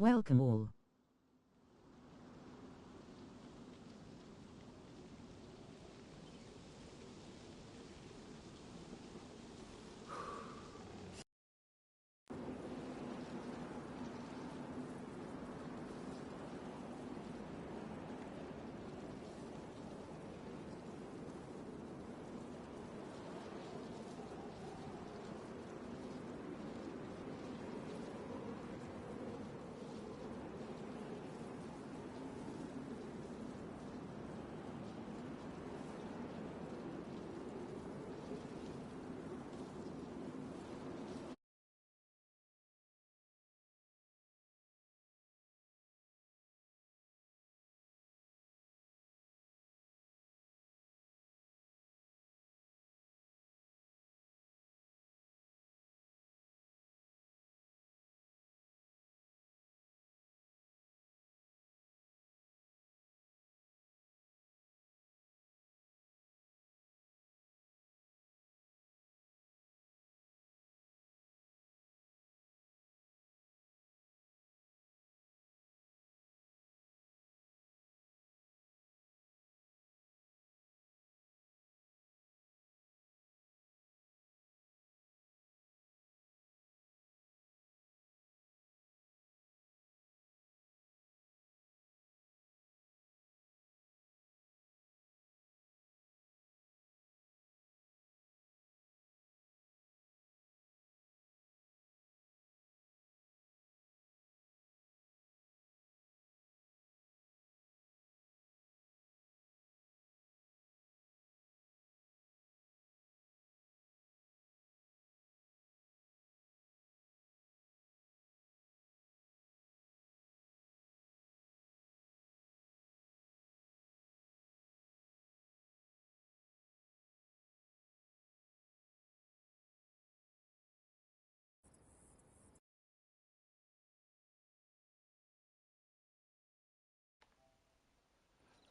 Welcome all.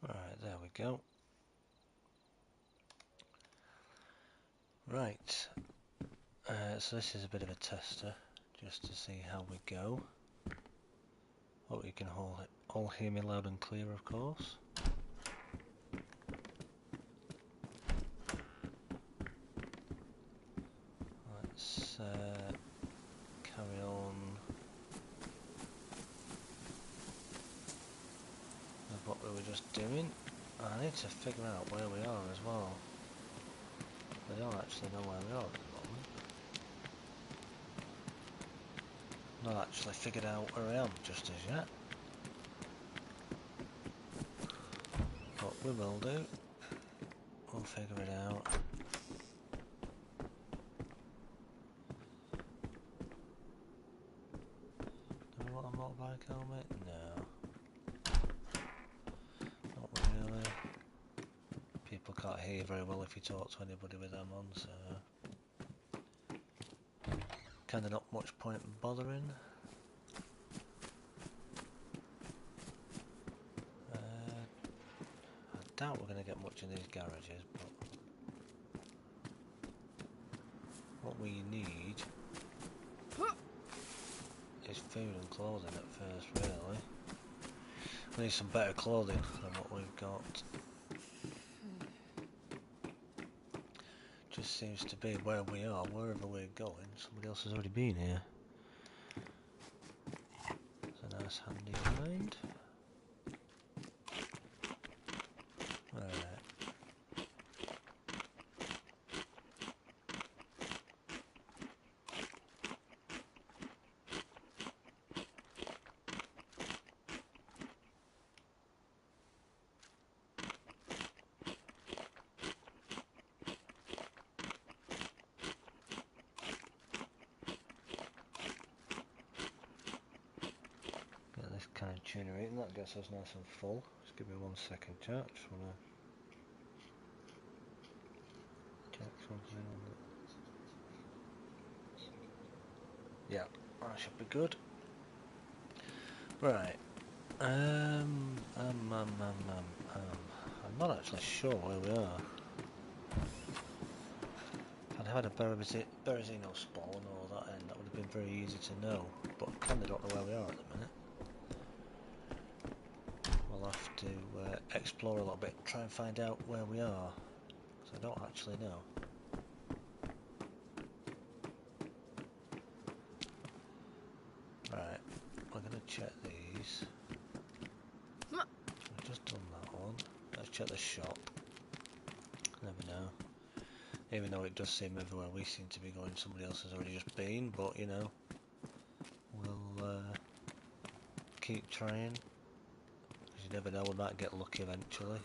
Right, there we go. Right, so this is a bit of a tester, just to see how we go. Hope you can all hear me loud and clear, of course. Let's carry on with what we were just doing. I need to figure out where we are as well. I don't actually know where we are at the moment. Not actually figured out where I am just as yet. But we will do. We'll figure it out. Do I want a motorbike helmet? No. Not really. People can't hear very well if you talk to anybody with them on, so kinda not much point in bothering. I doubt we're going to get much in these garages, but what we need is food and clothing at first, really. We need some better clothing than what we've got. Just seems to be where we are, wherever we're going, somebody else has already been here. It's a nice handy find. Right. Get this kind of tuner eating, that gets us nice and full. Just give me 1 second, chat. Just wanna check something on it. Yeah, that should be good. Right. I'm not actually sure where we are. If I'd had a Berezino spawn or that end, that would have been very easy to know, but I kinda don't know where we are at the minute. explore a little bit, try and find out where we are, because I don't actually know. Right, we're going to check these. We've just done that one. Let's check the shop. Never know. Even though it does seem everywhere we seem to be going, somebody else has already just been, but you know, we'll keep trying, because you never know, we might get lucky eventually.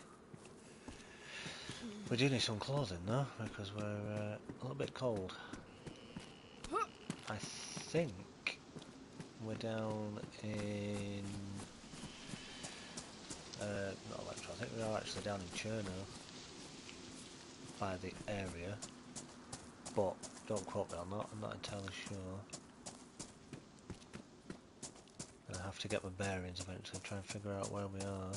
We do need some clothing though, because we're a little bit cold. I think we're down in not Electro, I think we are actually down in Cherno by the area, but don't quote me on that, I'm not entirely sure. I have to get my bearings eventually, try and figure out where we are,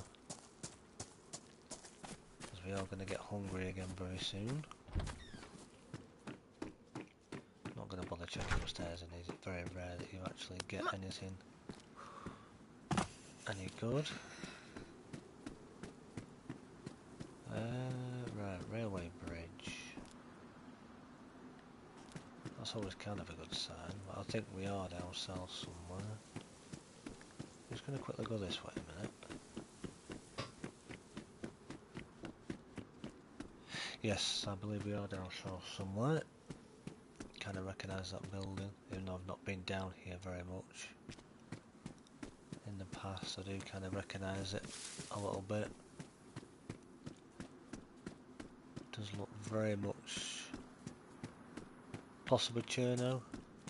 because we are going to get hungry again very soon. Not going to bother checking upstairs in these, it's very rare that you actually get anything any good. Right, railway bridge. That's always kind of a good sign, but I think we are down south somewhere. I'm just going to quickly go this way a minute. Yes, I believe we are down south somewhere. Kind of recognise that building, even though I've not been down here very much in the past. I do kind of recognise it a little bit. It does look very much possibly Cherno,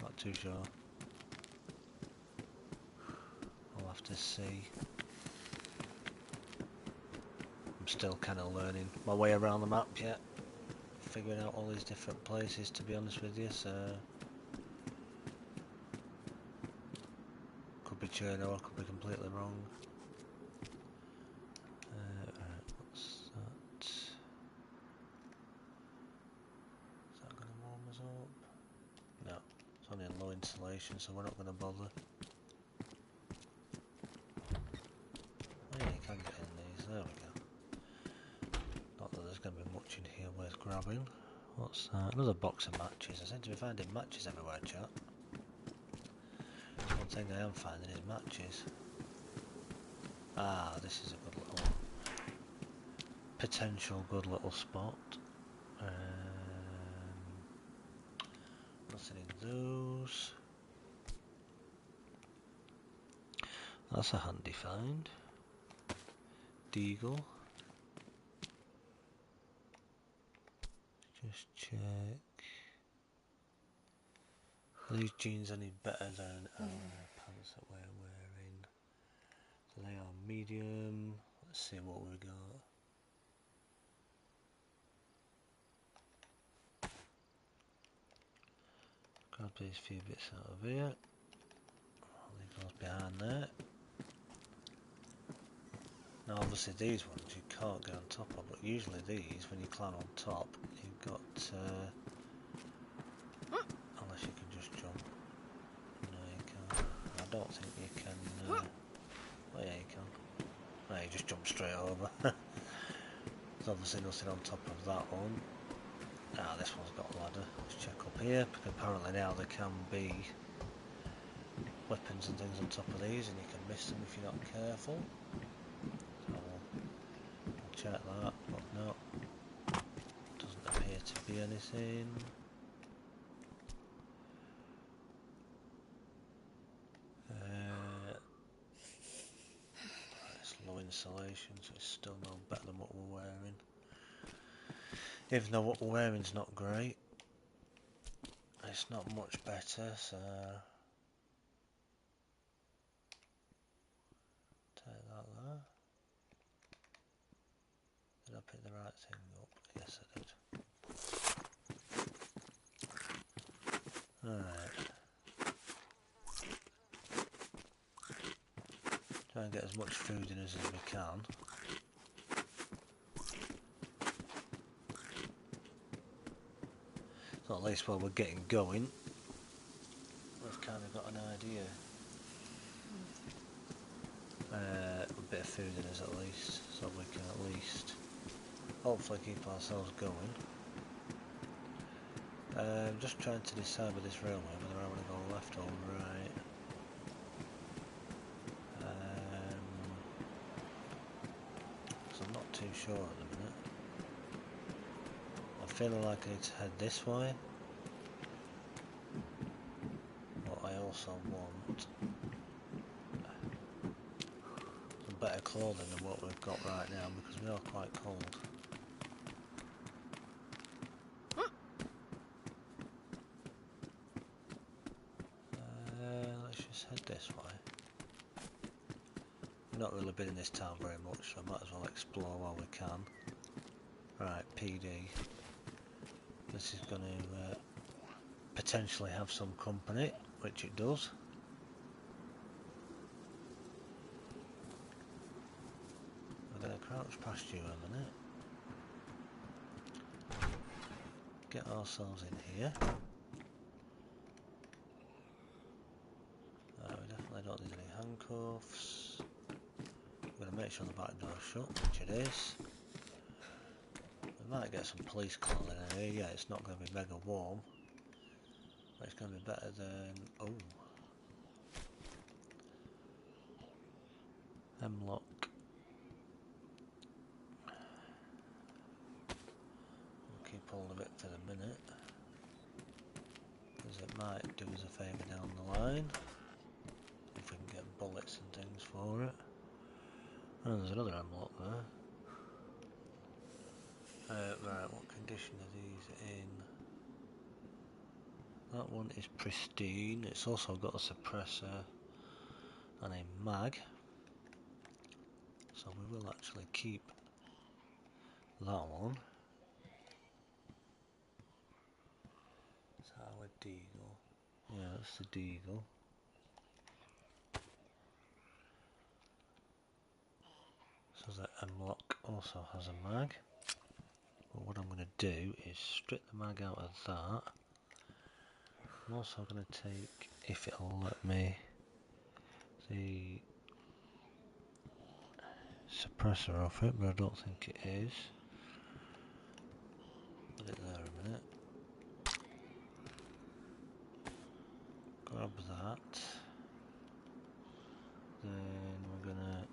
not too sure. I'll have to see. I'm still kind of learning my way around the map yet, figuring out all these different places, to be honest with you, so could be Cherno, I could be completely wrong. Right, what's that? Is that going to warm us up? No, it's only in low insulation, so we're not going to bother. Oh yeah, you can get in these, there we go. Not that there's going to be much in here worth grabbing. What's that? Another box of matches. I seem to be finding matches everywhere, chat. One thing I am finding is matches. Ah, this is a good little, potential good little spot. Nothing in those. That's a handy find. Deagle. Just check. Are these jeans any better than our pants that we're wearing? So they are medium. Let's see what we got. Grab these few bits out of here. Leave those behind there. Now obviously these ones you can't get on top of, but usually these, when you climb on top, you've got, unless you can just jump. No, you can't. I don't think you can, oh yeah you can. No, you just jump straight over. There's obviously nothing on top of that one. Ah, this one's got a ladder. Let's check up here, because apparently now there can be weapons and things on top of these, and you can miss them if you're not careful. So I'll check that, but no, doesn't appear to be anything. It's low insulation, so it's still no better than what we're wearing. Even though what we're wearing's not great, it's not much better, so take that there. Did I pick the right thing up? Yes I did. Alright. Try and get as much food in us as we can. So at least while we're getting going, we've kind of got an idea. bit of food in us at least, so we can at least hopefully keep ourselves going. Just trying to decide with this railway whether I want to go left or right. So I'm not too sure at the minute. I'm feeling like I need to head this way, but I also want some better clothing than what we've got right now because we are quite cold. Let's just head this way. We've not really been in this town very much, so I might as well explore while we can. Right, PD. This is going to potentially have some company, which it does. We're going to crouch past you a minute. Get ourselves in here. We definitely don't need any handcuffs. I'm going to make sure the back door's shut, which it is. We might get some police clothing in here. Yeah, it's not going to be mega warm, but it's going to be better than... Oh! Hemlock. We'll keep hold of it for the minute, because it might do us a favour down the line, if we can get bullets and things for it. Oh, there's another hemlock there. Right, what condition are these in? That one is pristine. It's also got a suppressor and a mag, so we will actually keep that one. Is that our Deagle? Yeah, that's the Deagle. So that hemlock also has a mag. But what I'm going to do is strip the mag out of that. I'm also going to take, if it'll let me, the suppressor off it, but I don't think it is. Put it there a minute. Grab that. Then we're going to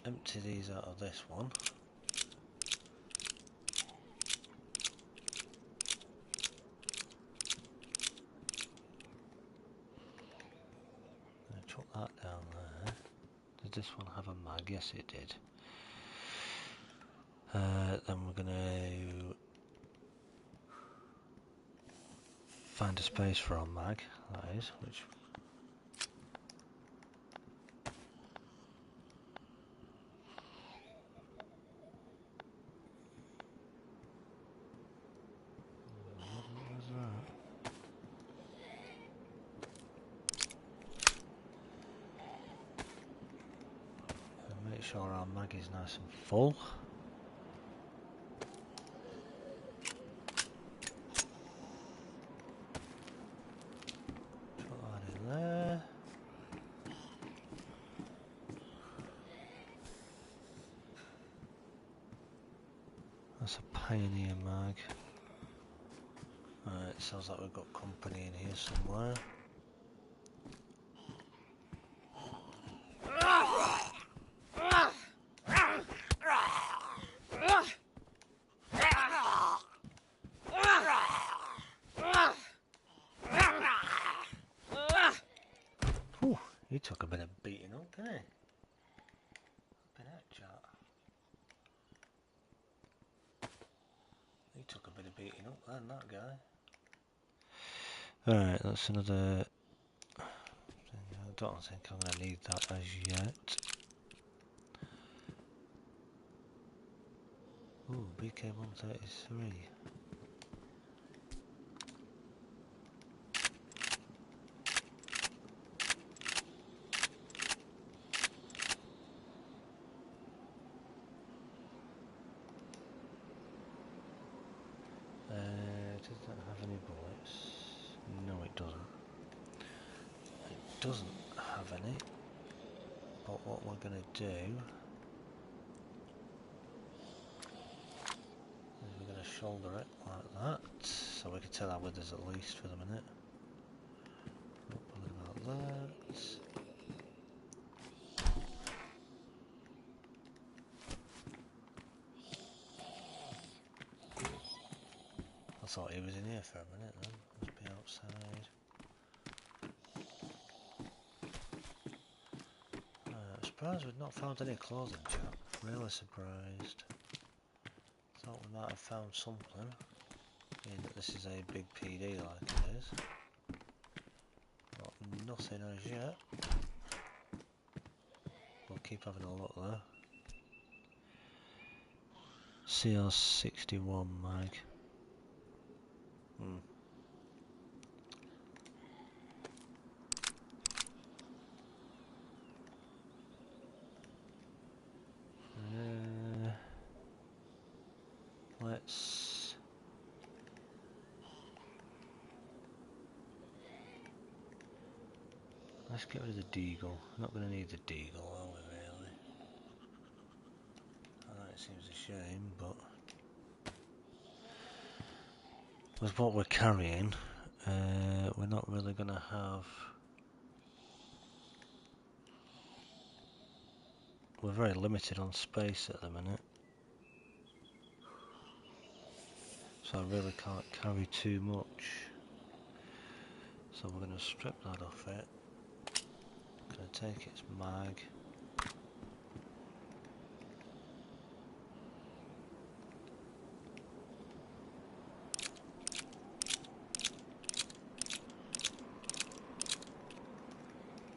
empty these out of this one. Chuck that down there. Did this one have a mag? Yes, it did. Then we're going to find a space for our mag, that is, which... What was that? And make sure our mag is nice and full. Put that in there. That's a Pioneer mag. Right, it sounds like we've got company in here somewhere. Whew, he took a bit of beating up, didn't he? Bit of chat. He took a bit of beating up then, that guy. Alright, that's another thing. I don't think I'm going to need that as yet. Ooh, BK-133. Does that have any bullets? No, it doesn't. It doesn't have any. But what we're going to do is we're going to shoulder it like that, so we can take that with us at least for the minute. About that. I thought he was in here for a minute then. Must be outside. I'm surprised we've not found any clothing, chap. Really surprised. Thought we might have found something. Being that this is a big PD like it is. Got nothing as yet. We'll keep having a look though. CR61 mag. Let's get rid of the deagle. Not going to need the deagle, are we really? I know it seems a shame, but with what we're carrying, we're not really going to have. We're very limited on space at the minute, so I really can't carry too much. So we're going to strip that off it. Going to take its mag.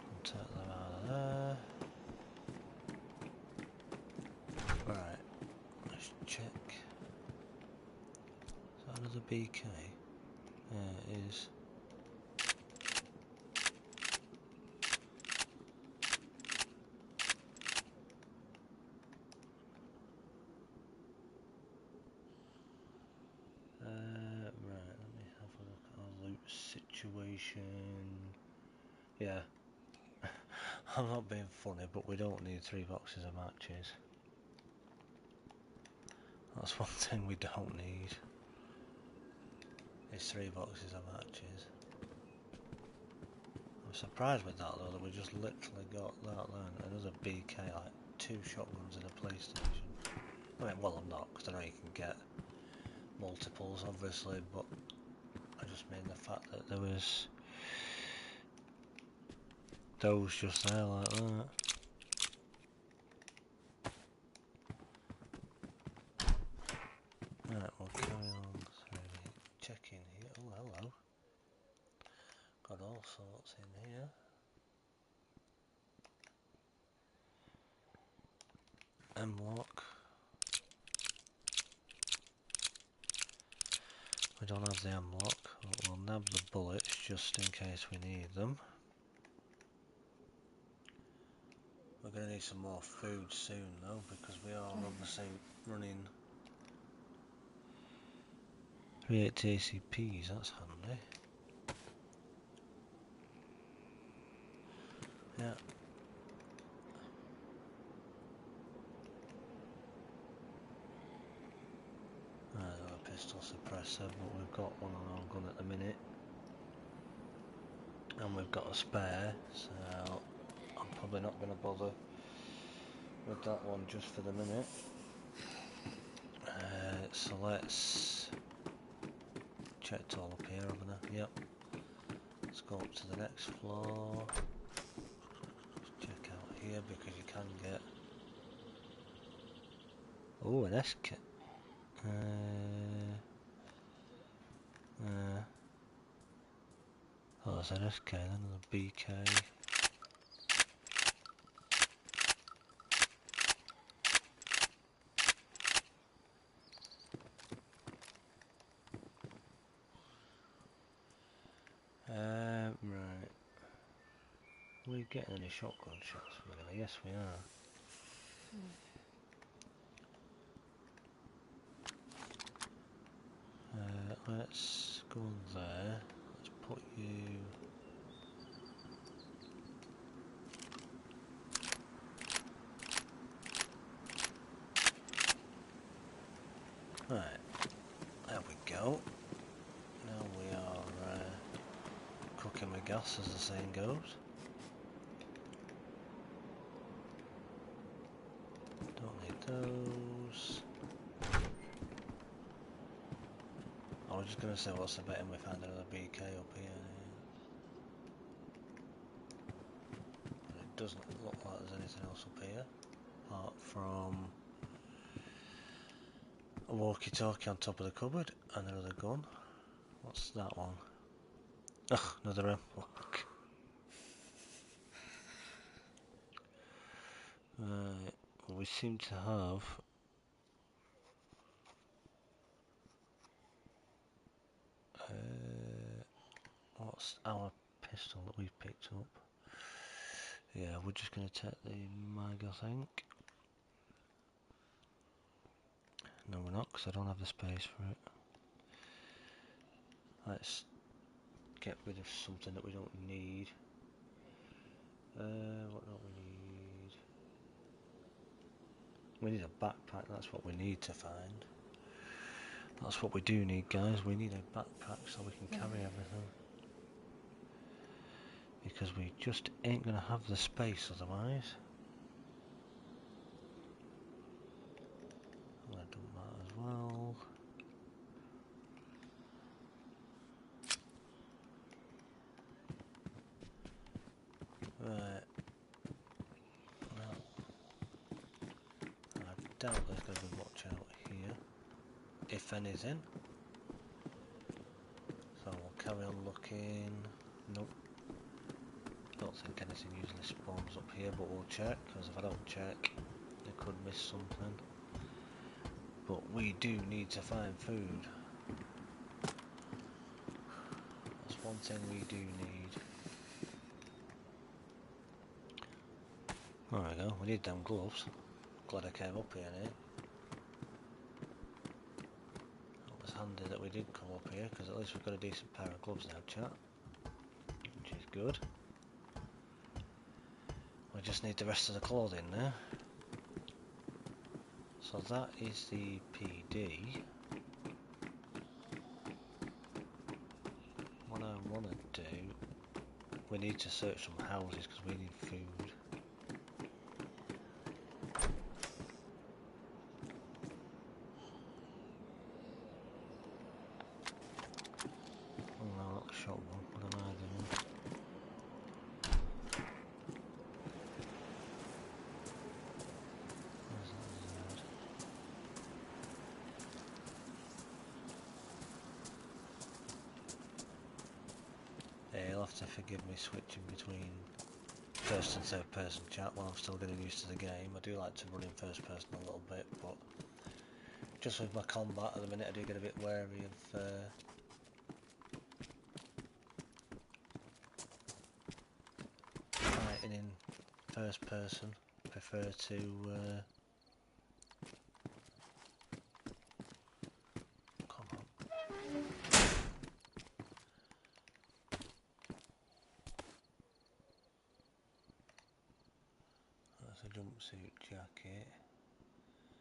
And take them out of there. Right, let's check. Is that another BK? Yeah, it is. Right, let me have a look at our loot situation. Yeah, I'm not being funny, but we don't need 3 boxes of matches. That's one thing we don't need. Is 3 boxes of matches. I'm surprised with that though, that we just literally got that then. Another BK, like 2 shotguns in a PlayStation. I mean, well I'm not, because I know you can get multiples obviously, but I just mean the fact that there was those just there like that. Right, we'll carry on through checking here. Oh, hello. Got all sorts in here. M-lock. We don't have the M-lock, but we'll nab the bullets just in case we need them. We're going to need some more food soon though, because we are obviously running 380 ACPs, that's handy. Yeah. A pistol suppressor, but we've got one on our gun at the minute. And we've got a spare, so I'm probably not going to bother with that one just for the minute. So let's check it all up here, haven't I? Yep. Let's go up to the next floor. Check out here because you can get. Oh, an SK. Oh, that's an SK, then another BK. Right. Are we getting any shotgun shots from it? Yes, we are. Let's go on there. Let's put you. gas, as the saying goes. Don't need those. I was just going to say, what's the betting we find another BK up here? But it doesn't look like there's anything else up here, apart from a walkie-talkie on top of the cupboard and another gun. What's that one? Ugh, another look. Right, well, we seem to have what's our pistol that we've picked up? Yeah, we're just going to take the mag, I think. No, we're not, because I don't have the space for it. Let's get rid of something that we don't need. What don't we need? We need a backpack, that's what we need to find. That's what we do need, guys. We need a backpack so we can carry everything. Because we just ain't going to have the space otherwise. I'm going to dump that as well. Right. Well, I doubt there's going to be much out here, if anything. So we'll carry on looking. Nope. Don't think anything usually spawns up here, but we'll check, because if I don't check, they could miss something. But we do need to find food. That's one thing we do need. There we go, we need them gloves. Glad I came up here now. It was handy that we did come up here, because at least we've got a decent pair of gloves now, chat. Which is good. We just need the rest of the clothing now. So that is the PD. What I want to do, we need to search some houses because we need food. Oh no, not the shotgun. What am I doing? Yeah, you'll have to forgive me switching between first and third person chat while I'm still getting used to the game. I do like to run in first person a little bit, but just with my combat at the minute I do get a bit wary of fighting in first person. Prefer to come on. That's a jumpsuit jacket.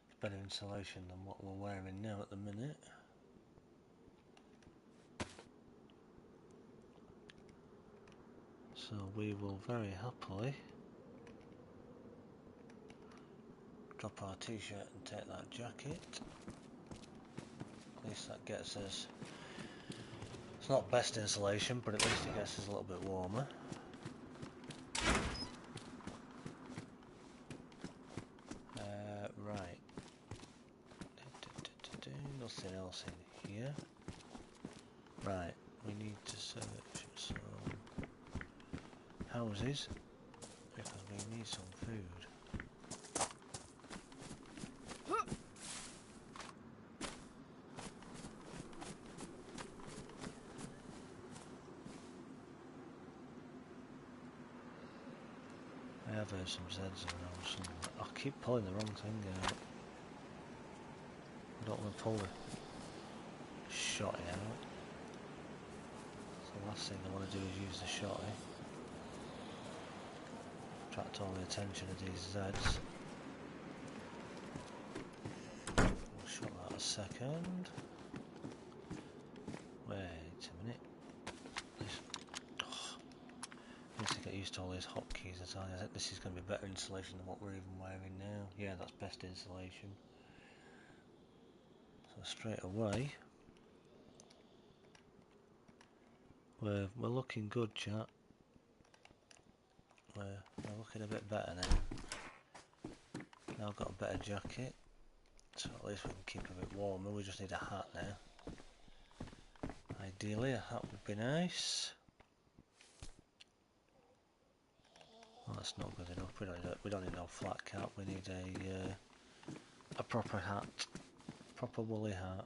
It's better insulation than what we're wearing now at the minute. So we will very happily drop our t-shirt and take that jacket. At least that gets us, it's not best insulation, but at least it gets us a little bit warmer. Right. Nothing else in here. Right, we need to search some houses because we need some food. I have heard some Zeds around somewhere. I keep pulling the wrong thing out. I don't want to pull the shotty out. So the last thing I want to do is use the shotty. Attract all the attention of these Zeds. We'll shot that a second. Wait a minute. missed all these hotkeys. I think this is going to be better insulation than what we're even wearing now. Yeah, that's best insulation. So straight away, we're looking good, chat. We're looking a bit better now. Now I've got a better jacket, so at least we can keep a bit warmer. We just need a hat now. Ideally, a hat would be nice. Well, that's not good enough. We don't need no flat cap. We need a proper hat, proper woolly hat.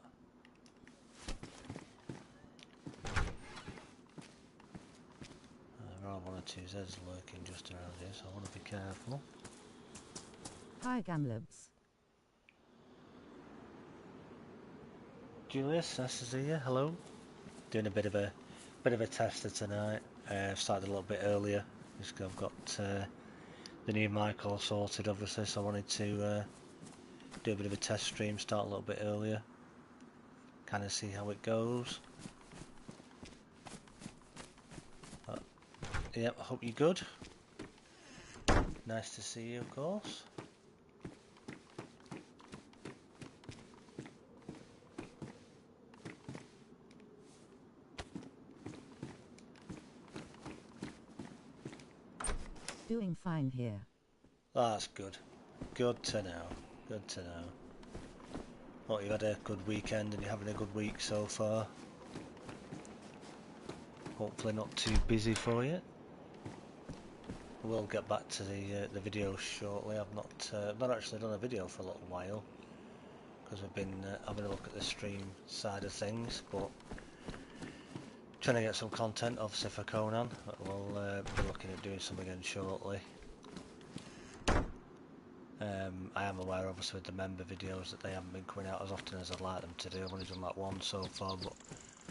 There are one or two Zeds lurking just around here, so I want to be careful. Hi, Gamlobs. Julius, nice to see you. Hello. Doing a bit of a tester tonight. I've started a little bit earlier. Just I've got the new mic all sorted, obviously, so I wanted to do a bit of a test stream, start a little bit earlier, kind of see how it goes. Yep, I hope you're good. Nice to see you, of course. Doing fine here. That's good. Good to know. Good to know. Well, you've had a good weekend and you're having a good week so far. Hopefully not too busy for you. We'll get back to the videos shortly. I've not actually done a video for a little while because we've been having a look at the stream side of things, but trying to get some content obviously for Conan. We'll be looking at doing some again shortly. I am aware obviously with the member videos that they haven't been coming out as often as I'd like them to do. I've only done that one so far, but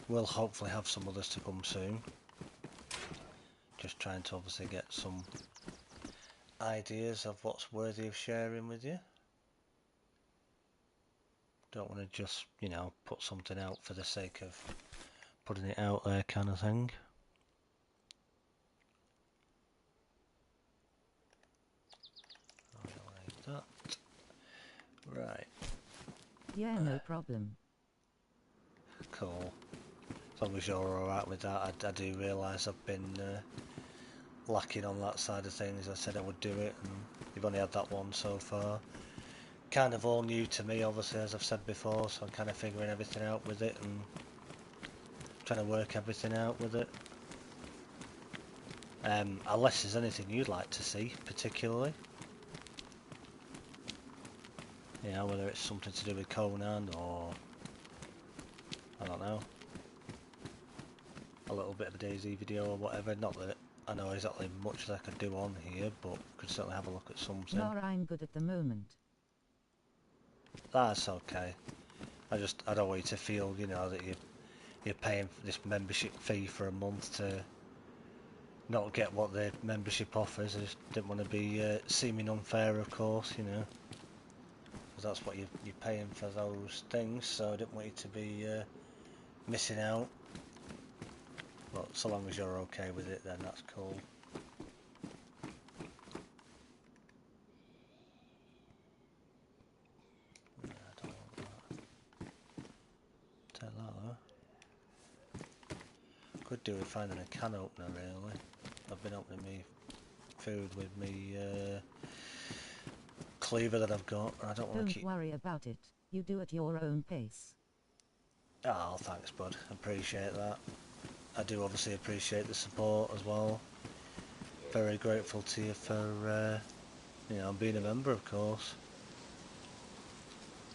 we'll hopefully have some others to come soon. Just trying to obviously get some ideas of what's worthy of sharing with you. Don't want to just, you know, put something out for the sake of putting it out there kind of thing. Like that. Right. Yeah, no problem. Cool. As long as you're alright with that, I do realise I've been lacking on that side of things. I said I would do it, and you've only had that one so far. Kind of all new to me, obviously, as I've said before, so I'm kind of figuring everything out with it and trying to work everything out with it. Unless there's anything you'd like to see, particularly. You know, whether it's something to do with Conan or, I don't know, a little bit of a DayZ video or whatever. Not that I know exactly much that I could do on here, but could certainly have a look at something. No, I'm good at the moment. That's okay. I don't want you to feel, you know, that you're paying for this membership fee for a month to not get what the membership offers. I just didn't want to be seeming unfair, of course, you know, because that's what you're paying for those things. So I didn't want you to be missing out. But so long as you're okay with it, then that's cool. Yeah, I don't want that. Take that though. Could do with finding a can opener really. I've been opening me food with me cleaver that I've got, and I don't want to keep. Don't worry about it. You do at your own pace. Oh, thanks, bud. Appreciate that. I do obviously appreciate the support as well. Very grateful to you for, you know, being a member, of course.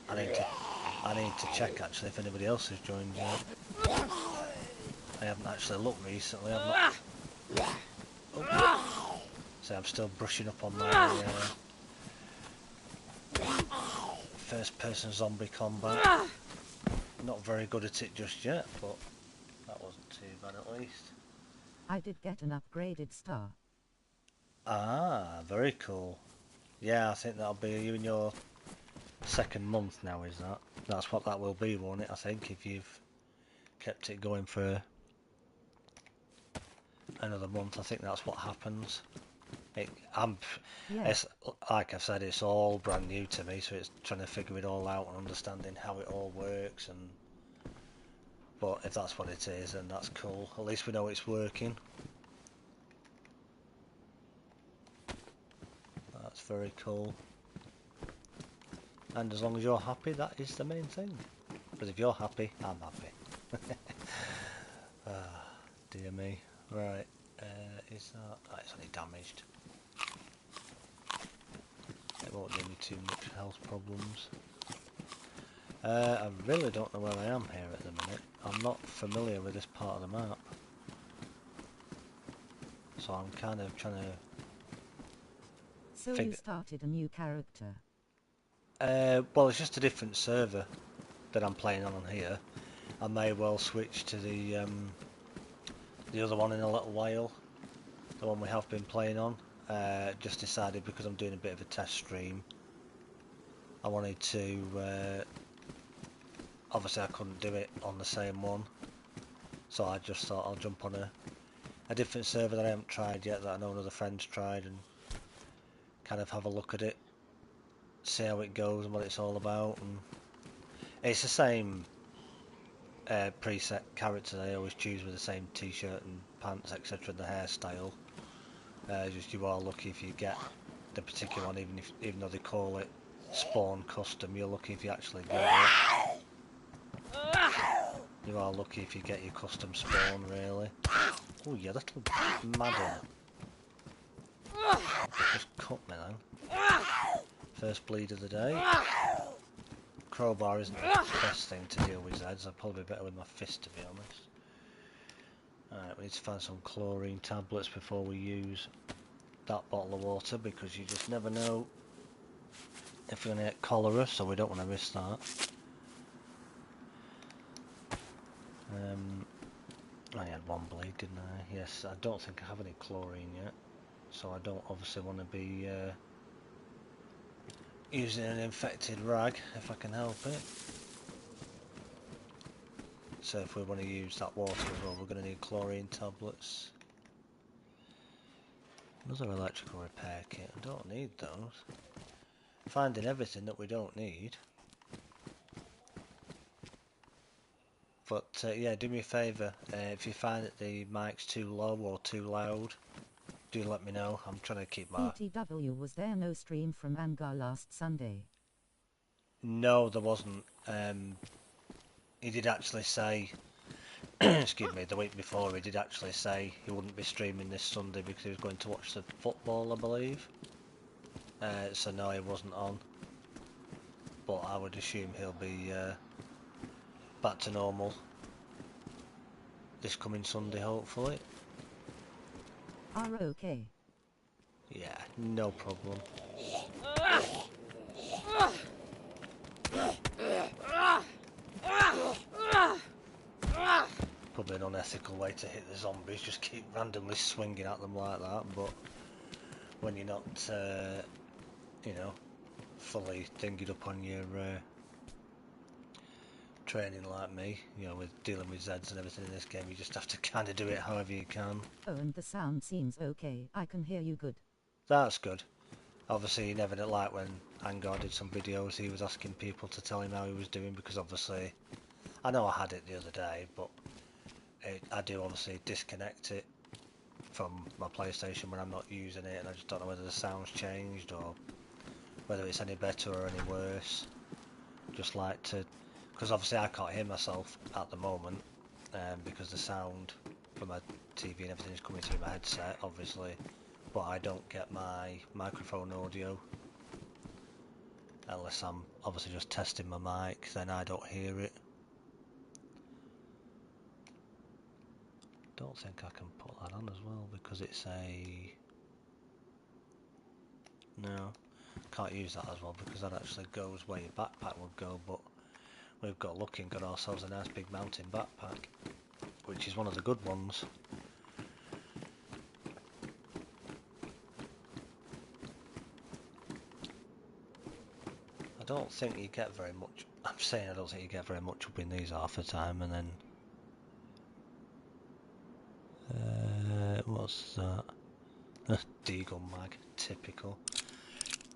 I need to check actually if anybody else has joined yet. I haven't actually looked recently. I've not. Oh. So I'm still brushing up on my first-person zombie combat. Not very good at it just yet, but that wasn't too bad at least. I did get an upgraded star. Ah, very cool. Yeah, I think that'll be you in your second month now, is that? That's what that will be, won't it? I think if you've kept it going for another month, I think that's what happens. Yeah. It's like I've said, it's all brand new to me, so it's trying to figure it all out and understanding how it all works. But if that's what it is, then that's cool. At least we know it's working. That's very cool. And as long as you're happy, that is the main thing. Because if you're happy, I'm happy. Ah, dear me. Right, is that... Oh, it's only damaged. It won't give me too much health problems. I really don't know where I am here at the minute. I'm not familiar with this part of the map. So I'm kind of trying to... So you started a new character? Well, it's just a different server that I'm playing on here. I may well switch to the other one in a little while. The one we have been playing on. Just decided because I'm doing a bit of a test stream. I wanted to... obviously I couldn't do it on the same one. So I just thought I'll jump on a different server that I haven't tried yet, that I know another friend's tried, and kind of have a look at it. See how it goes and what it's all about. And it's the same preset character I always choose, with the same t-shirt and pants, etc. The hairstyle. Just you are lucky if you get the particular one, even though they call it spawn custom. You're lucky if you actually get it. You are lucky if you get your custom spawn, really. Oh, you little madam. Just cut me then. First bleed of the day. Crowbar isn't the best thing to deal with Zeds. I'd probably be better with my fist, to be honest. Alright, we need to find some chlorine tablets before we use that bottle of water, because you just never know if we're going to get cholera, so we don't want to risk that. I had one bleed, didn't I? Yes, I don't think I have any chlorine yet, so I don't obviously want to be using an infected rag if I can help it. So if we want to use that water as well, we're going to need chlorine tablets. Another electrical repair kit. I don't need those. Finding everything that we don't need. But yeah, do me a favour. If you find that the mic's too low or too loud, do let me know. I'm trying to keep my... BTW, was there no stream from Angar last Sunday? No, there wasn't. He did actually say... excuse me, the week before he did actually say he wouldn't be streaming this Sunday because he was going to watch the football, I believe. So no, he wasn't on. But I would assume he'll be back to normal this coming Sunday, hopefully. Are okay? Yeah, no problem. Probably an unethical way to hit the zombies, just keep randomly swinging at them like that, but when you're not, you know, fully thinking up on your training like me, you know, with dealing with Zeds and everything in this game, you just have to kind of do it however you can. Oh, and the sound seems okay. I can hear you good. That's good. Obviously, you never did like when Angar did some videos, he was asking people to tell him how he was doing, because obviously, I know I had it the other day, but I do obviously disconnect it from my PlayStation when I'm not using it, and I just don't know whether the sound's changed or whether it's any better or any worse. Just like to, because obviously I can't hear myself at the moment, because the sound from my TV and everything is coming through my headset, obviously, but I don't get my microphone audio unless I'm obviously just testing my mic, then I don't hear it. Don't think I can put that on as well because it's a... No, can't use that as well because that actually goes where your backpack would go, but we've got lucky and got ourselves a nice big mountain backpack, which is one of the good ones. I don't think you get very much, I'm saying I don't think you get very much up in these half the time, and then that? Deagle mag, typical.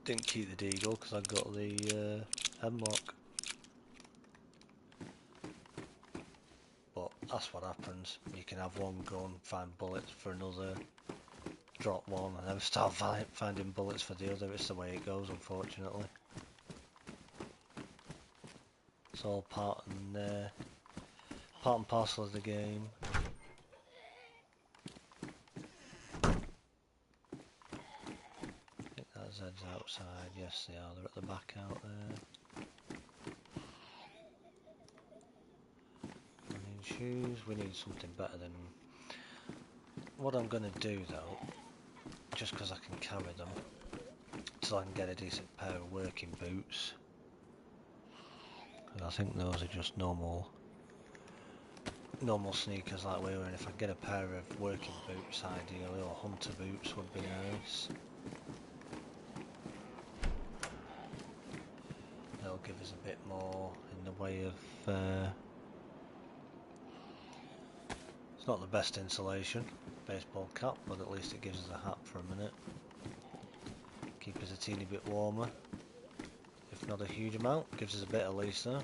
Didn't keep the deagle because I got the hemlock. But that's what happens. You can have one gun, find bullets for another, drop one, and then start finding bullets for the other. It's the way it goes, unfortunately. It's all part and parcel of the game. I think that Zed's outside. Yes, they are. They're at the back out there. We need shoes. We need something better than... What I'm going to do, though, just because I can carry them, till I can get a decent pair of working boots. And I think those are just normal sneakers like we were in. If I get a pair of working boots ideally, or hunter boots would be nice. That'll give us a bit more in the way of it's not the best insulation, baseball cap, but at least it gives us a hat for a minute. Keep us a teeny bit warmer, if not a huge amount. Gives us a bit at least though.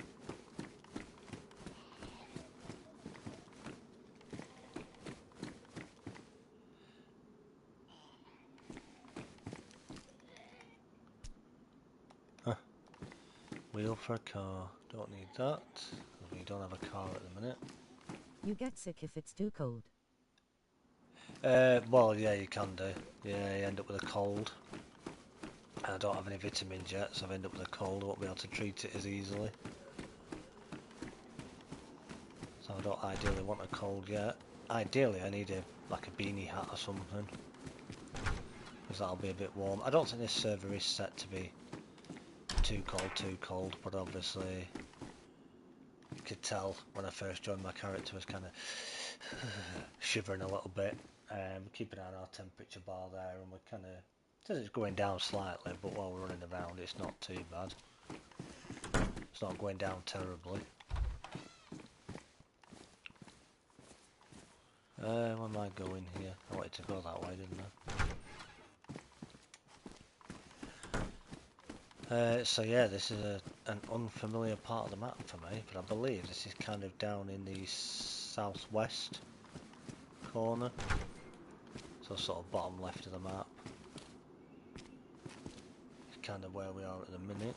Wheel for a car. Don't need that. We don't have a car at the minute. You get sick if it's too cold. Well, yeah, you can do. Yeah, you end up with a cold. And I don't have any vitamins yet, so I end up with a cold. I won't be able to treat it as easily. So I don't ideally want a cold yet. Ideally, I need like a beanie hat or something, because that'll be a bit warm. I don't think this server is set to be too cold, but obviously you could tell when I first joined my character was kind of shivering a little bit. Keep an eye on our temperature bar there, and we're kind of, says it's going down slightly, but while we're running around it's not too bad. It's not going down terribly. Where am I going here? I wanted to go that way, didn't I? So yeah, this is an unfamiliar part of the map for me, but I believe this is kind of down in the southwest corner, so sort of bottom left of the map. It's kind of where we are at the minute.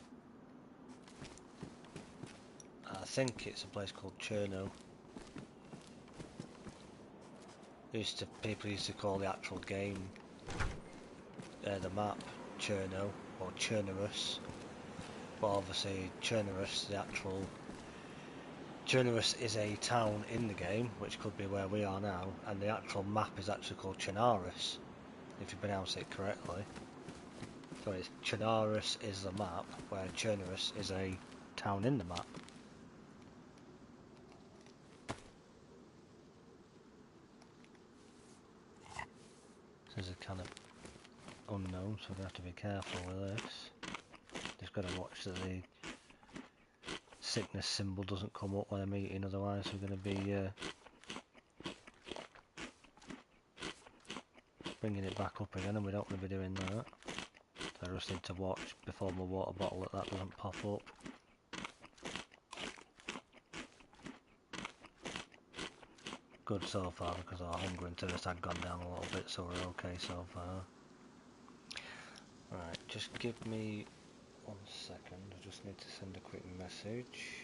I think it's a place called Cherno. People used to call the actual game, the map, Cherno, or Chernerus. But obviously Chernerus is a town in the game, which could be where we are now, and the actual map is actually called Chernarus, if you pronounce it correctly. So it's Chernarus is the map, where Chernerus is a town in the map. This is a kind of unknown, so we're going to have to be careful with this. Just got to watch that the sickness symbol doesn't come up when I'm eating, otherwise we're going to be bringing it back up again, and we don't want to be doing that. So I just need to watch before my water bottle that doesn't pop up. Good so far, because our hunger and thirst had gone down a little bit, so we're okay so far. Right, just give me 1 second, I just need to send a quick message.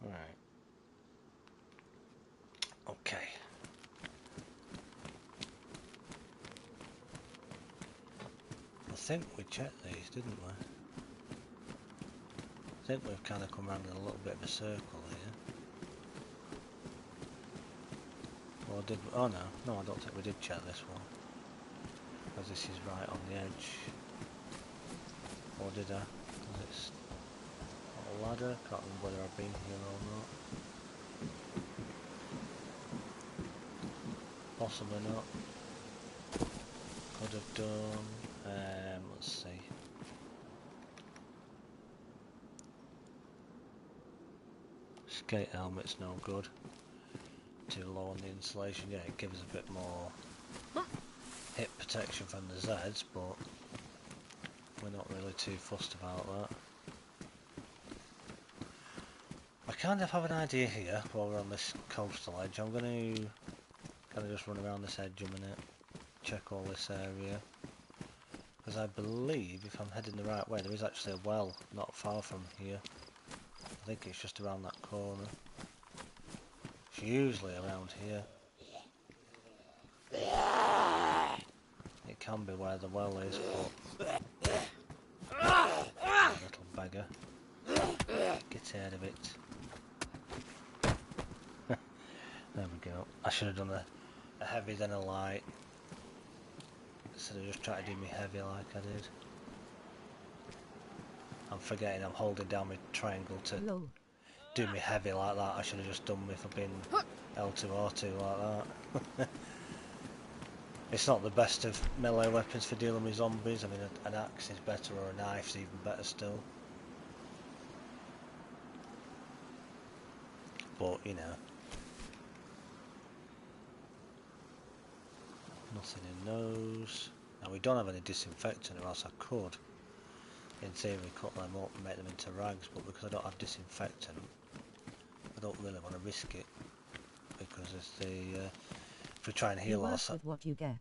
Right. Okay. I think we checked these, didn't we? I think we've kind of come around in a little bit of a circle here. Or did we? Oh no, I don't think we did check this one, because this is right on the edge. Or did I? Was it a ladder? Can't remember whether I've been here or not. Possibly not. Could have done. Let's see. Skate helmet's no good. Too low on the insulation. Yeah, it gives a bit more hip protection from the Zeds, but we're not really too fussed about that. I kind of have an idea here while we're on this coastal edge. I'm going to kind of just run around this edge a minute, check all this area, because I believe if I'm heading the right way there is actually a well not far from here. I think it's just around that corner. It's usually around here. It can be where the well is, but little beggar, get out of it. There we go. I should have done a heavy then a light, instead of just trying to do me heavy like I did. I'm forgetting I'm holding down my triangle to do me heavy like that. I should have just done me for being L2 R2 like that. It's not the best of melee weapons for dealing with zombies. I mean, an axe is better, or a knife's even better still. But, you know. Nothing in those. Now, we don't have any disinfectant, or else I could, in theory, cut them up and make them into rags, but because I don't have disinfectant, I don't really want to risk it. Because if we try and heal ourselves... with what you get.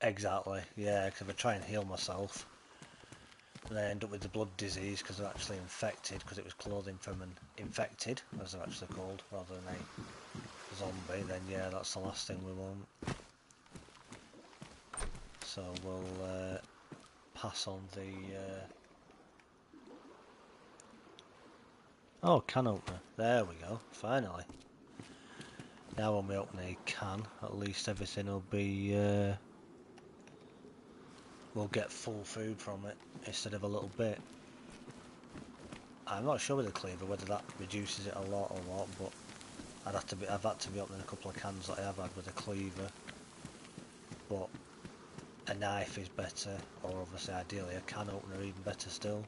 Exactly, yeah, because if I try and heal myself, and I end up with the blood disease because they're actually infected, because it was clothing from an infected, as they're actually called, rather than a zombie, then yeah, that's the last thing we want. So we'll pass on the... Oh, can opener. There we go, finally. Now when we open a can, at least everything will be... we'll get full food from it, instead of a little bit. I'm not sure with the cleaver whether that reduces it a lot or what, but I've had to be opening a couple of cans that I have had with a cleaver. But a knife is better, or obviously ideally a can opener even better still.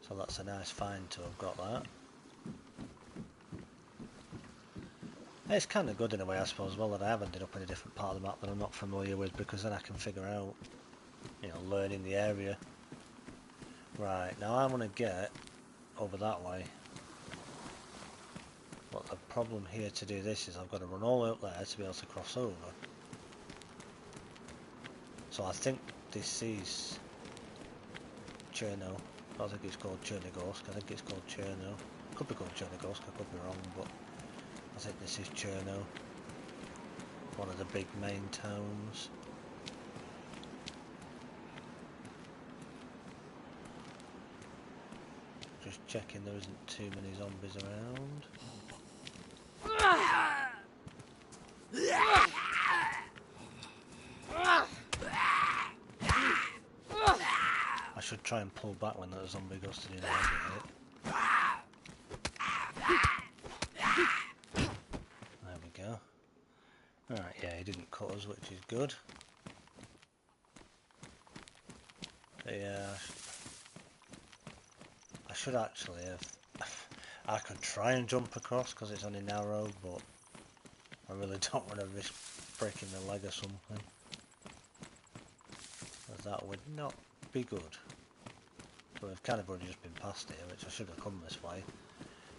So that's a nice find to have got that. It's kind of good in a way, I suppose, as well, that I have ended up in a different part of the map that I'm not familiar with, because then I can figure out, you know, learning the area. Right, now I want to get over that way. But the problem here to do this is I've got to run all the way up there to be able to cross over. So I think this is Cherno. I don't think it's called Chernigorsk, I think it's called Cherno. Could be called Chernigorsk, I could be wrong, but I think this is Cherno. One of the big main towns. Just checking there isn't too many zombies around. I should try and pull back when that zombie goes to do the heavy hit. There we go. Alright, yeah, he didn't cut us, which is good. But yeah, I should actually have... I could try and jump across because it's only narrow, but I really don't want to risk breaking the leg or something. As that would not be good. But we've kind of already just been past here, which I should have come this way.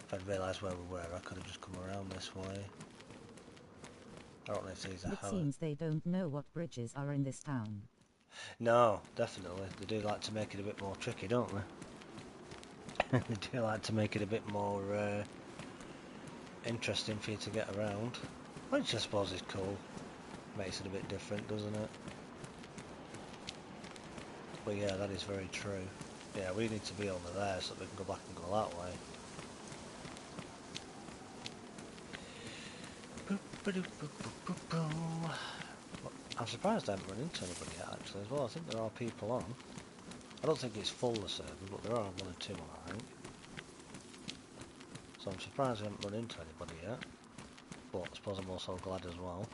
If I'd realised where we were, I could have just come around this way. I don't know if these are... It seems they don't know what bridges are in this town. No, definitely. They do like to make it a bit more tricky, don't they? They do like to make it a bit more interesting for you to get around. Which I suppose is cool. Makes it a bit different, doesn't it? But yeah, that is very true. Yeah, we need to be over there so that we can go back and go that way. I'm surprised I haven't run into anybody yet, actually, as well. I think there are people on. I don't think it's full the server, but there are 1 or 2 I think. So I'm surprised I haven't run into anybody yet. But I suppose I'm also glad as well.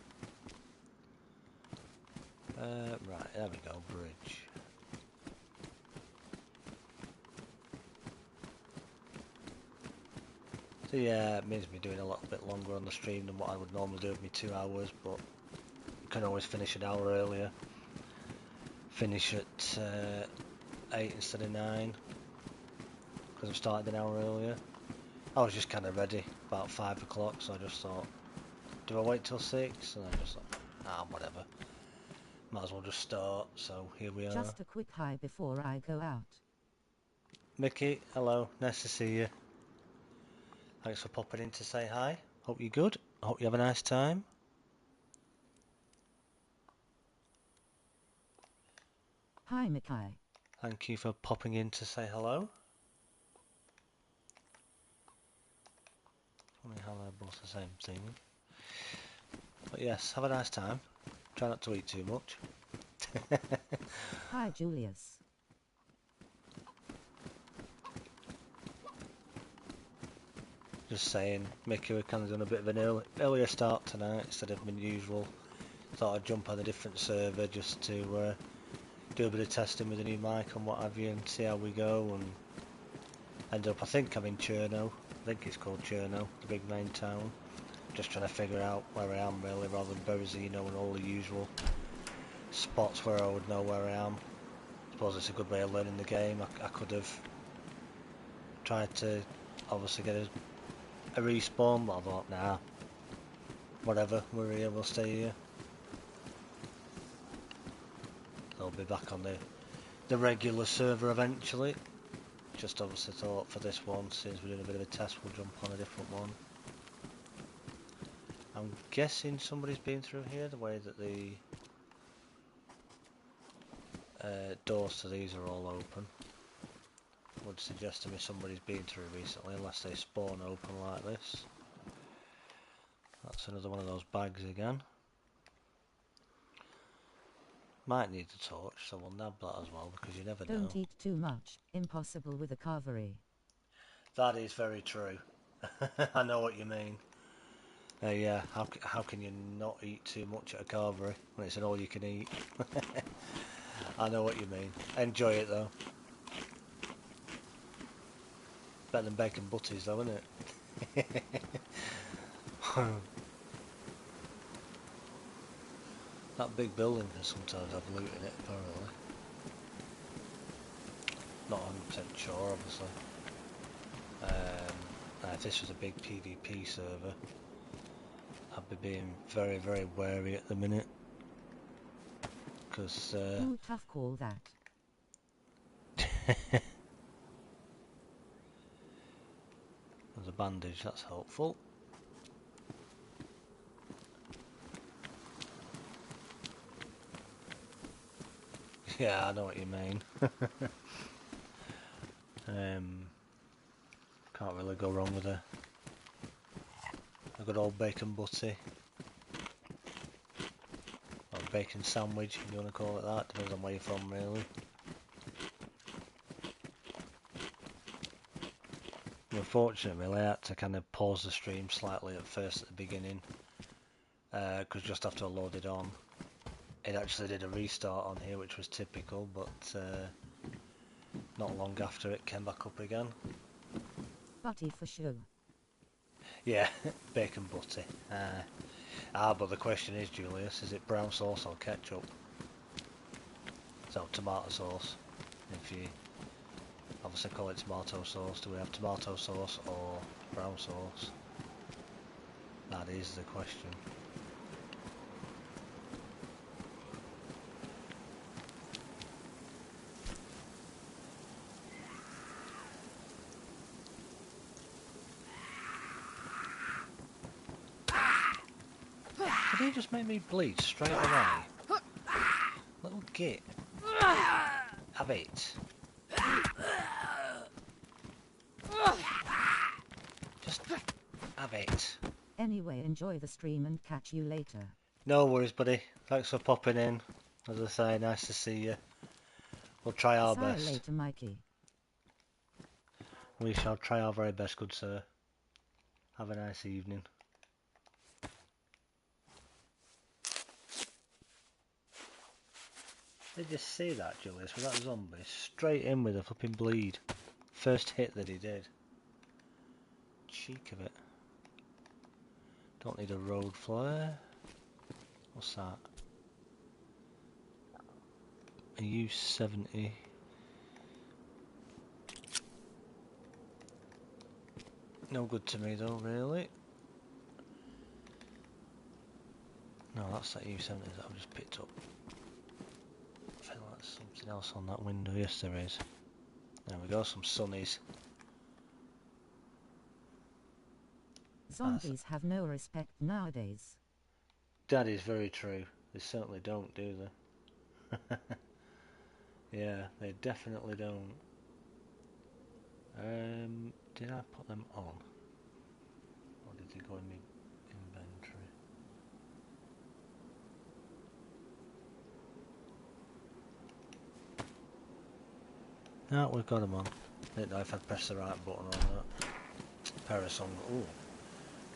Right, there we go, bridge. So yeah, it means me doing a little bit longer on the stream than what I would normally do with me 2 hours, but you can always finish an hour earlier. Finish at 8 instead of 9, because I've started an hour earlier. I was just kind of ready, about 5 o'clock, so I just thought, do I wait till 6? And I just thought, whatever. Might as well just start, so here we are. Just a quick hi before I go out. Mickey, hello, nice to see you. Thanks for popping in to say hi. Hope you're good. Hope you have a nice time. Hi, Mickey. Thank you for popping in to say hello. Funny how they're both the same thing. But yes, have a nice time. Try not to eat too much. Hi, Julius. Just saying, Mickey, we're kind of doing a bit of an earlier start tonight instead of my usual. Thought I'd jump on a different server just to do a bit of testing with a new mic and what have you and see how we go. And end up, I think I'm in Cherno. I think it's called Cherno, the big main town. Just trying to figure out where I am really, rather than Berezino and all the usual spots where I would know where I am. I suppose it's a good way of learning the game. I could have tried to obviously get a respawn, but I thought, nah, whatever, we're here, we'll stay here. I'll be back on the regular server eventually. Just obviously thought for this one, since we're doing a bit of a test, we'll jump on a different one. I'm guessing somebody's been through here, the way that the doors to these are all open. Would suggest to me somebody's been through recently, unless they spawn open like this. That's another one of those bags again. Might need a torch, so we'll nab that as well, because you never know. Don't eat too much. Impossible with a carvery. That is very true. I know what you mean. Yeah, how can you not eat too much at a carvery when it's an all you can eat? I know what you mean. Enjoy it though. Better than bacon butties though, isn't it? That big building can sometimes have loot in it, apparently. Not 100% sure, obviously. If this was a big PvP server, I'd be being very, very wary at the minute. Because, Ooh, tough call that. There's a bandage, that's helpful. Yeah, I know what you mean. Can't really go wrong with a good old bacon butty. Or bacon sandwich, if you want to call it that. Depends on where you're from, really. Unfortunately, I had to kind of pause the stream slightly at first at the beginning. Because just after I loaded on, it actually did a restart on here, which was typical, but not long after it came back up again. Butty for sure. Yeah, bacon butty. But the question is, Julius, is it brown sauce or ketchup? So tomato sauce. If you obviously call it tomato sauce, do we have tomato sauce or brown sauce? That is the question. Did he just make me bleed straight away? Little git. Have it. Just have it. Anyway, enjoy the stream and catch you later. No worries, buddy. Thanks for popping in. As I say, nice to see you. We'll try our See you best. later, Mikey. We shall try our very best, good sir. Have a nice evening. Did you see that, Julius, with that zombie? Straight in with a flipping bleed. First hit that he did. Cheek of it. Don't need a road flare. What's that? A U70. No good to me though, really. No, that's that U70 that I've just picked up. I feel like there's something else on that window. Yes, there is. There we go, some sunnies. Zombies have no respect nowadays. That is very true. They certainly don't, do they? Yeah, they definitely don't. Did I put them on? Or did they go in my inventory? No, we've got them on. I didn't know if I'd pressed the right button on that. Parasol. Ooh.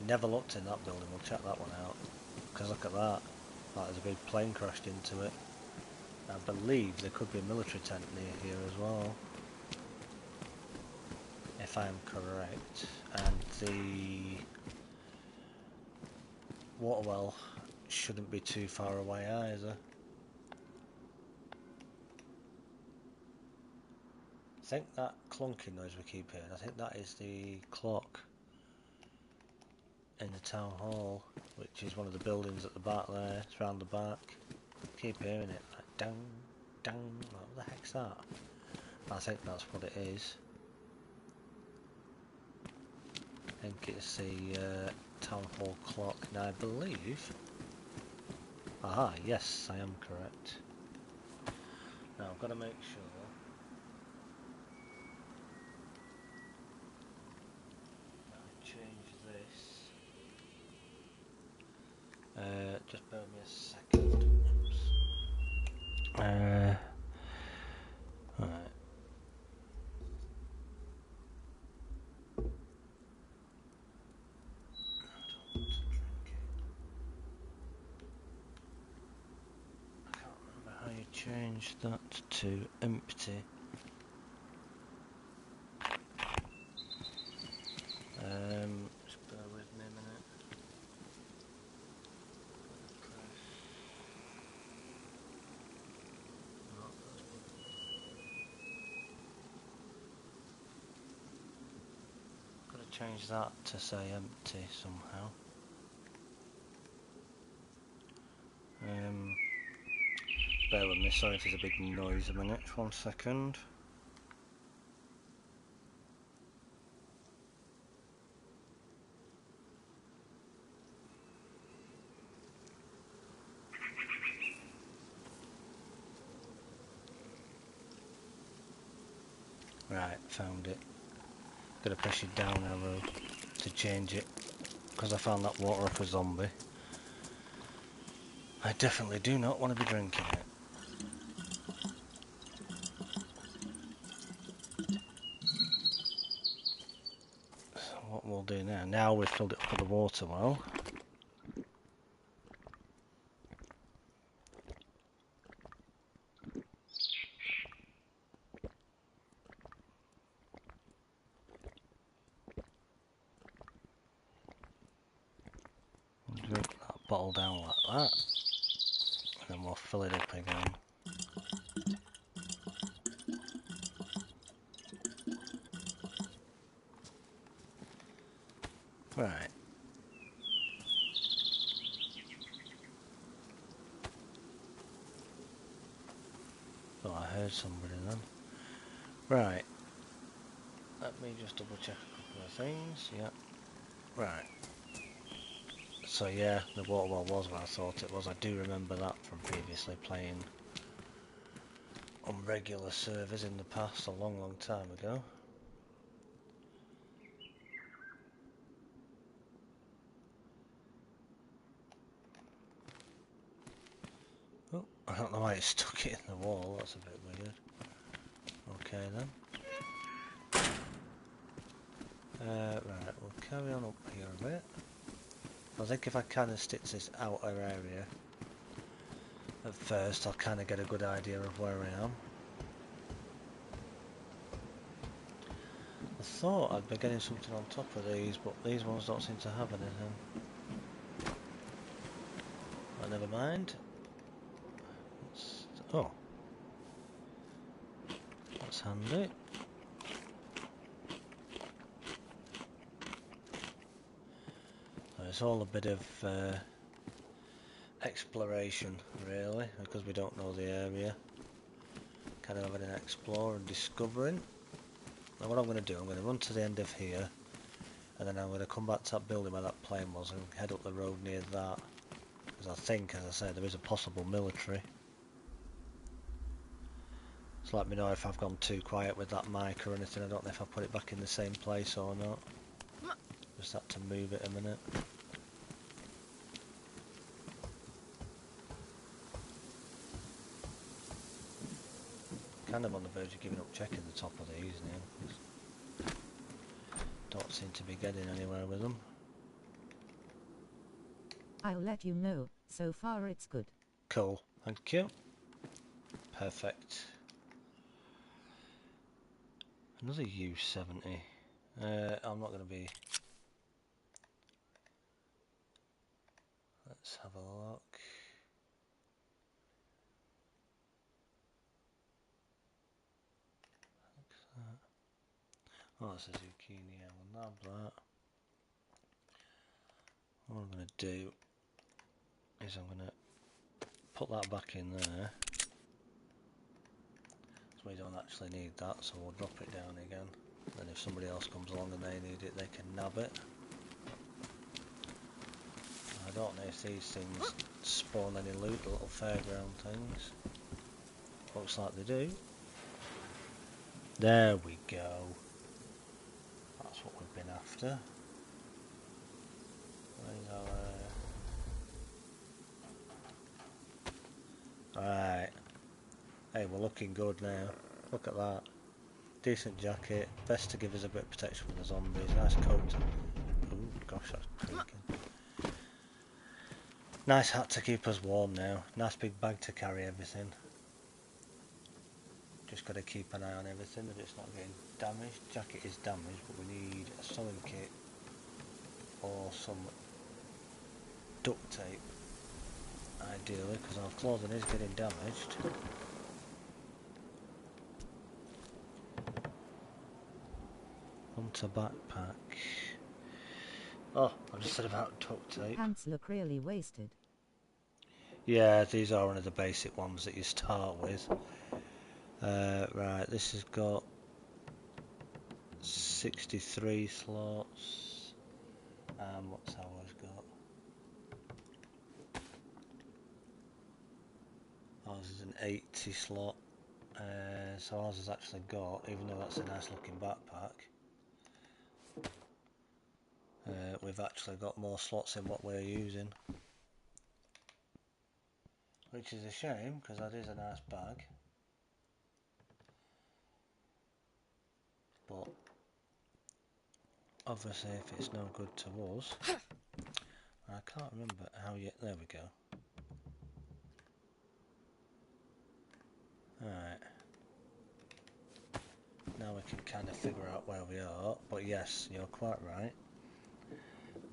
Never looked in that building. We'll check that one out. Because look at that. Like there's a big plane crashed into it. I believe there could be a military tent near here as well. If I'm correct. And the water well shouldn't be too far away either. I think that clunking noise we keep hearing, I think that is the clock in the town hall, which is one of the buildings at the back there. It's round the back. Keep hearing it, like dang, dang. What the heck's that? I think that's what it is. I think it's the town hall clock, and I believe. Aha, yes, I am correct. Now I've got to make sure. Just bear with me a second. Oops. Right. I can't remember how you change that to empty. Just bear with me a minute. Got to change that to say empty somehow. Bear with me, sorry if there's a big noise a minute, 1 second. Right, found it. Gotta press your down arrow to change it, because I found that water up a zombie. I definitely do not want to be drinking it. So what we'll do now we've filled it up with the water well. We'll drink that bottle down like that. And then we'll fill it up again. Right. Oh, I heard somebody then. Right. Let me just double check a couple of things. Yeah. Right. So yeah, the water well was what I thought it was. I do remember that from previously playing on regular servers in the past, a long time ago. Oh, I don't know why it stuck it in the wall, that's a bit weird. Okay then. Right, we'll carry on up here a bit. I think if I kind of stick to this outer area at first, I'll kind of get a good idea of where I am. I thought I'd be getting something on top of these, but these ones don't seem to have anything. But never mind. Oh, that's handy. It's all a bit of exploration, really, because we don't know the area. Kind of having an explore and discovering. Now what I'm going to do, I'm going to run to the end of here, and then I'm going to come back to that building where that plane was and head up the road near that. Because I think, as I said, there is a possible military. So let me know if I've gone too quiet with that mic or anything. I don't know if I put it back in the same place or not. Just had to move it a minute. Kind of on the verge of giving up checking the top of these now. Don't seem to be getting anywhere with them. I'll let you know. So far it's good. Cool, thank you. Perfect. Another U70. I'm not going to be... Let's have a look. Oh, it's a zucchini I'll nab that. What I'm going to do is I'm going to put that back in there. So we don't actually need that, so we'll drop it down again. Then if somebody else comes along and they need it, they can nab it. I don't know if these things spawn any loot, the little fairground things. Looks like they do. There we go. That's what we've been after. Right. Hey, we're looking good now. Look at that. Decent jacket. Best to give us a bit of protection from the zombies. Nice coat. Ooh, gosh, that's creaking. Nice hat to keep us warm now. Nice big bag to carry everything. Just got to keep an eye on everything that it's not getting damaged. Jacket is damaged, but we need a sewing kit or some duct tape, ideally, because our clothing is getting damaged. Onto backpack. Oh, I just said about duct tape. Pants look really wasted. Yeah, these are one of the basic ones that you start with. Right, this has got 63 slots. What's ours got? Ours is an 80 slot. So ours has actually got, even though that's a nice looking backpack, we've actually got more slots in what we're using. Which is a shame, because that is a nice bag. But obviously if it's no good to us, I can't remember how yet. There we go. Alright. Now we can kind of figure out where we are. But yes, you're quite right.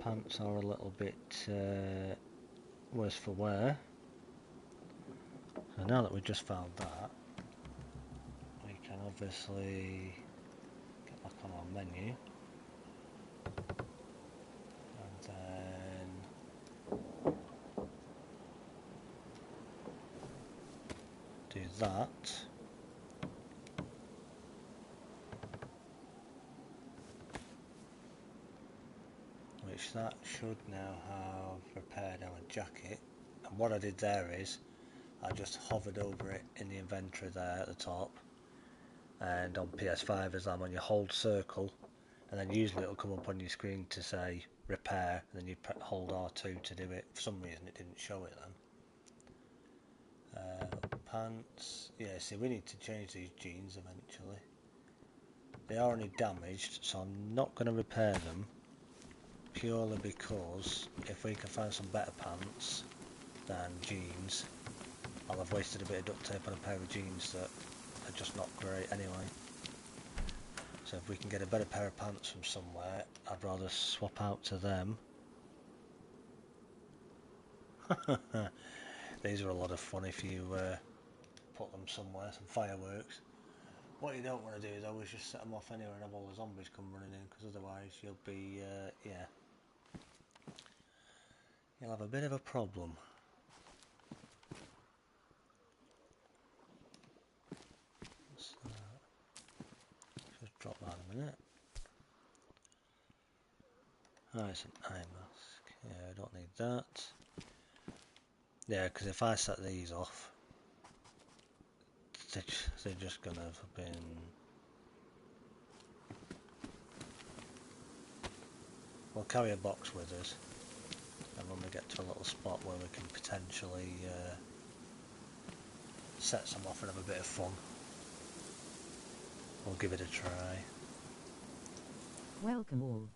Pants are a little bit worse for wear. So now that we've just found that, we can obviously get back on our menu. And then do that. Which that should now have repaired our jacket. And what I did there is I just hovered over it in the inventory there at the top, and on PS5 as I'm on, you hold circle, and then usually it'll come up on your screen to say repair, and then you hold R2 to do it. For some reason it didn't show it then. pants. Yeah, see, we need to change these jeans eventually. They are only damaged, so I'm not going to repair them. Purely because if we can find some better pants than jeans, I'll have wasted a bit of duct tape on a pair of jeans that are just not great anyway. So if we can get a better pair of pants from somewhere, I'd rather swap out to them. These are a lot of fun if you put them somewhere, some fireworks. What you don't want to do is always just set them off anywhere and have all the zombies come running in, because otherwise you'll be, yeah, you'll have a bit of a problem. Just drop that in a minute. Oh, it's an eye mask. Yeah, I don't need that. Yeah, because if I set these off, they're just going to have been... We'll carry a box with us, and when we get to a little spot where we can potentially set some off and have a bit of fun, we'll give it a try. Welcome all.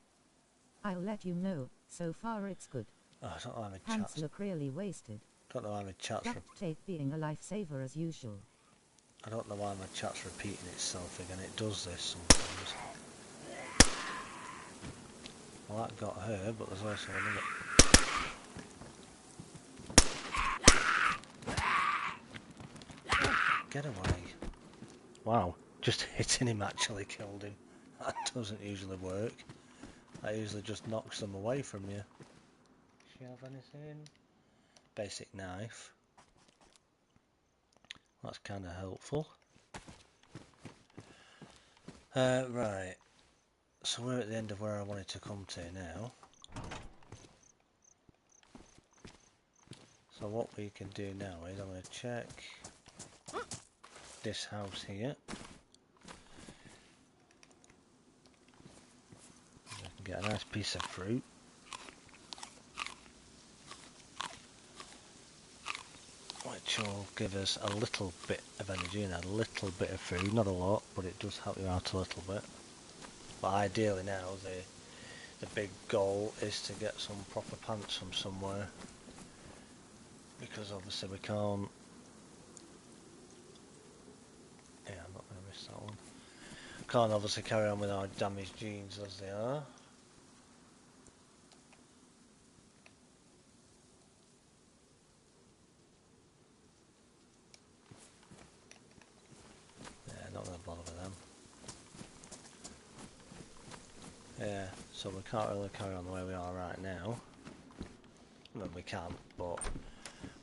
I'll let you know, so far it's good. Oh, I don't know why my Pants chat's... look really wasted. Don't know why my chat's... Duct tape being a lifesaver as usual. I don't know why my chat's repeating itself again. It does this sometimes. Well, that got her, but there's also another... Get away. Wow, just hitting him actually killed him. That doesn't usually work. That usually just knocks them away from you. Does she have anything? Basic knife. That's kind of helpful. Right. So we're at the end of where I wanted to come to now. So what we can do now is I'm going to check this house here. I can get a nice piece of fruit. Which will give us a little bit of energy and a little bit of food. Not a lot, but it does help you out a little bit. But ideally now the big goal is to get some proper pants from somewhere. Because obviously we can't... Yeah, I'm not going to miss that one. Can't obviously carry on with our damaged jeans as they are. Yeah, not going to bother with them. Yeah, so we can't really carry on the way we are right now. I mean, we can, but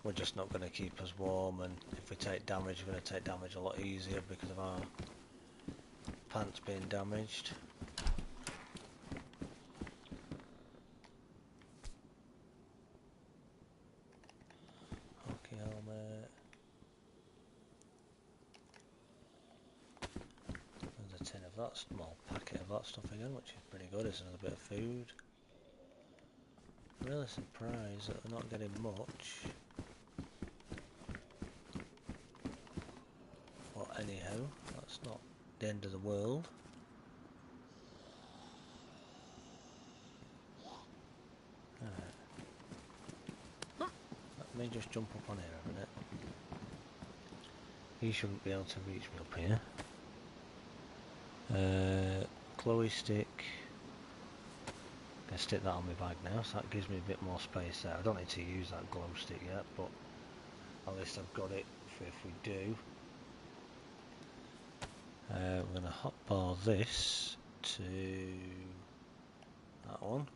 we're just not going to keep us warm, and if we take damage, we're going to take damage a lot easier because of our pants being damaged. Hockey helmet. There's a tin of that, small packet of that stuff again, which is pretty good. It's another bit of food. Really surprised that we're not getting much. But anyhow, that's not the end of the world. Right. Let me just jump up on here a minute. He shouldn't be able to reach me up here. Chloe stick. I'm going to stick that on my bag now, so that gives me a bit more space there. I don't need to use that glow stick yet, but at least I've got it for if we do. We're going to hotbar this to that one.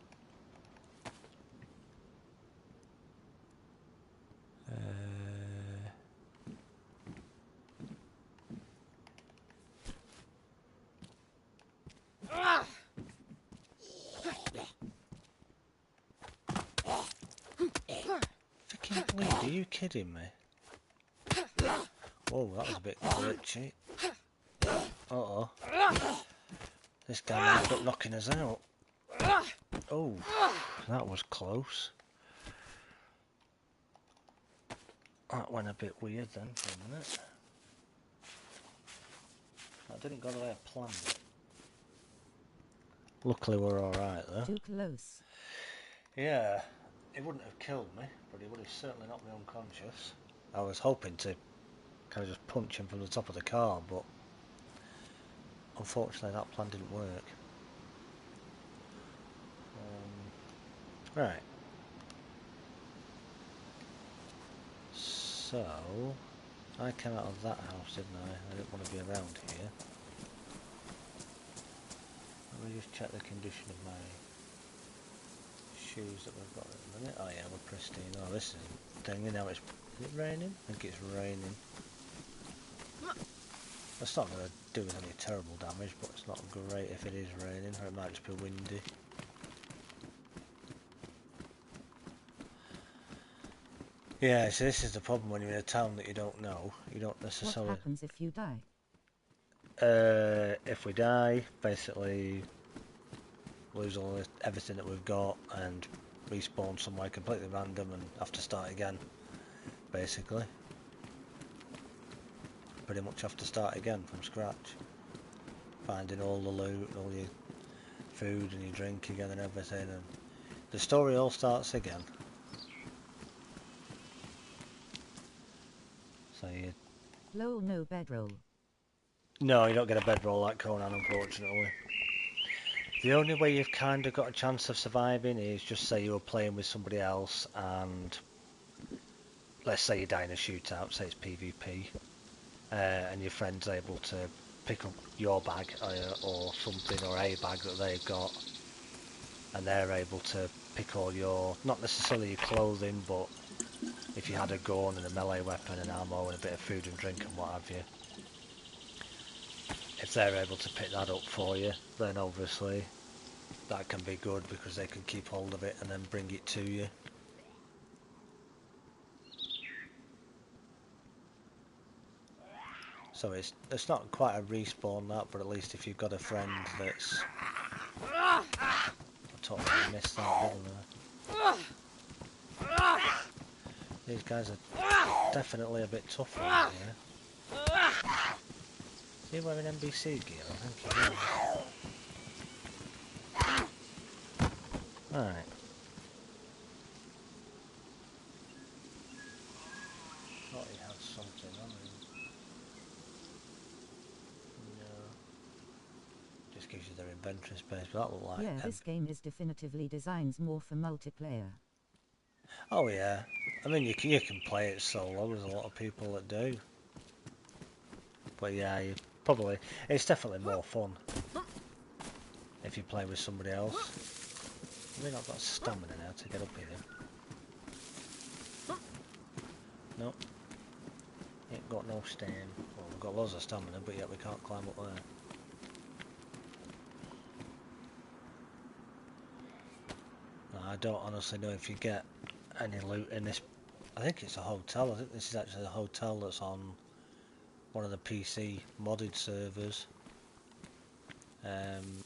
Freaking bleed, are you kidding me? Whoa, that was a bit glitchy. Uh-oh. This guy might end up knocking us out. Oh, that was close. That went a bit weird then for a minute. That didn't go the way I planned it. Luckily we're alright though. Too close. Yeah, it wouldn't have killed me, but it would have certainly knocked me unconscious. I was hoping to kind of just punch him from the top of the car, but unfortunately that plan didn't work. Right. So, I came out of that house, didn't I? I didn't want to be around here. Let me just check the condition of my shoes that we've got at the minute. Oh yeah, we're pristine. Oh, this is danging now. Is it raining? I think it's raining. That's not going to do us any terrible damage, but it's not great if it is raining, or it might just be windy. Yeah, so this is the problem when you're in a town that you don't know. You don't necessarily... What happens if you die? If we die, basically lose everything that we've got and respawn somewhere completely random and have to start again, basically. Pretty much have to start again from scratch. Finding all the loot and all your food and your drink again and everything, and the story all starts again. So you... Lol, no bedroll. No, you don't get a bedroll like Conan, unfortunately. The only way you've kind of got a chance of surviving is just say you were playing with somebody else and let's say you die in a shootout, say it's PvP, and your friend's able to pick up your bag or something, or a bag that they've got, and they're able to pick all your, not necessarily your clothing, but if you had a gun and a melee weapon and ammo and a bit of food and drink and what have you, if they're able to pick that up for you, then obviously that can be good because they can keep hold of it and then bring it to you. So it's not quite a respawn that, but at least if you've got a friend that's... I totally missed that, didn't I? These guys are definitely a bit tougher out here. Is he wearing NBC gear? I think he is. Alright. Thought he had something on him. No. Just gives you their inventory space, but that looked like... Yeah, this game is definitively designed more for multiplayer. Oh yeah. I mean, you can play it solo, there's a lot of people that do. But yeah, you probably... It's definitely more fun if you play with somebody else. I mean, I've got stamina now to get up here. Nope. Ain't got no stam. Well, we've got loads of stamina, but yet we can't climb up there. I don't honestly know if you get any loot in this. I think it's a hotel. I think this is actually a hotel that's on one of the PC modded servers.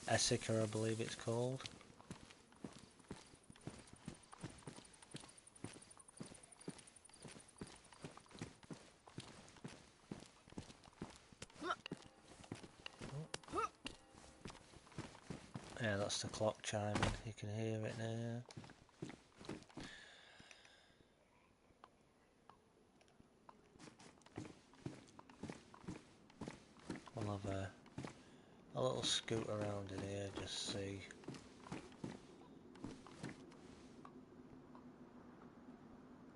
Essica, I believe it's called. Yeah, that's the clock chiming. You can hear it now. We'll have a little scoot around in here, just see.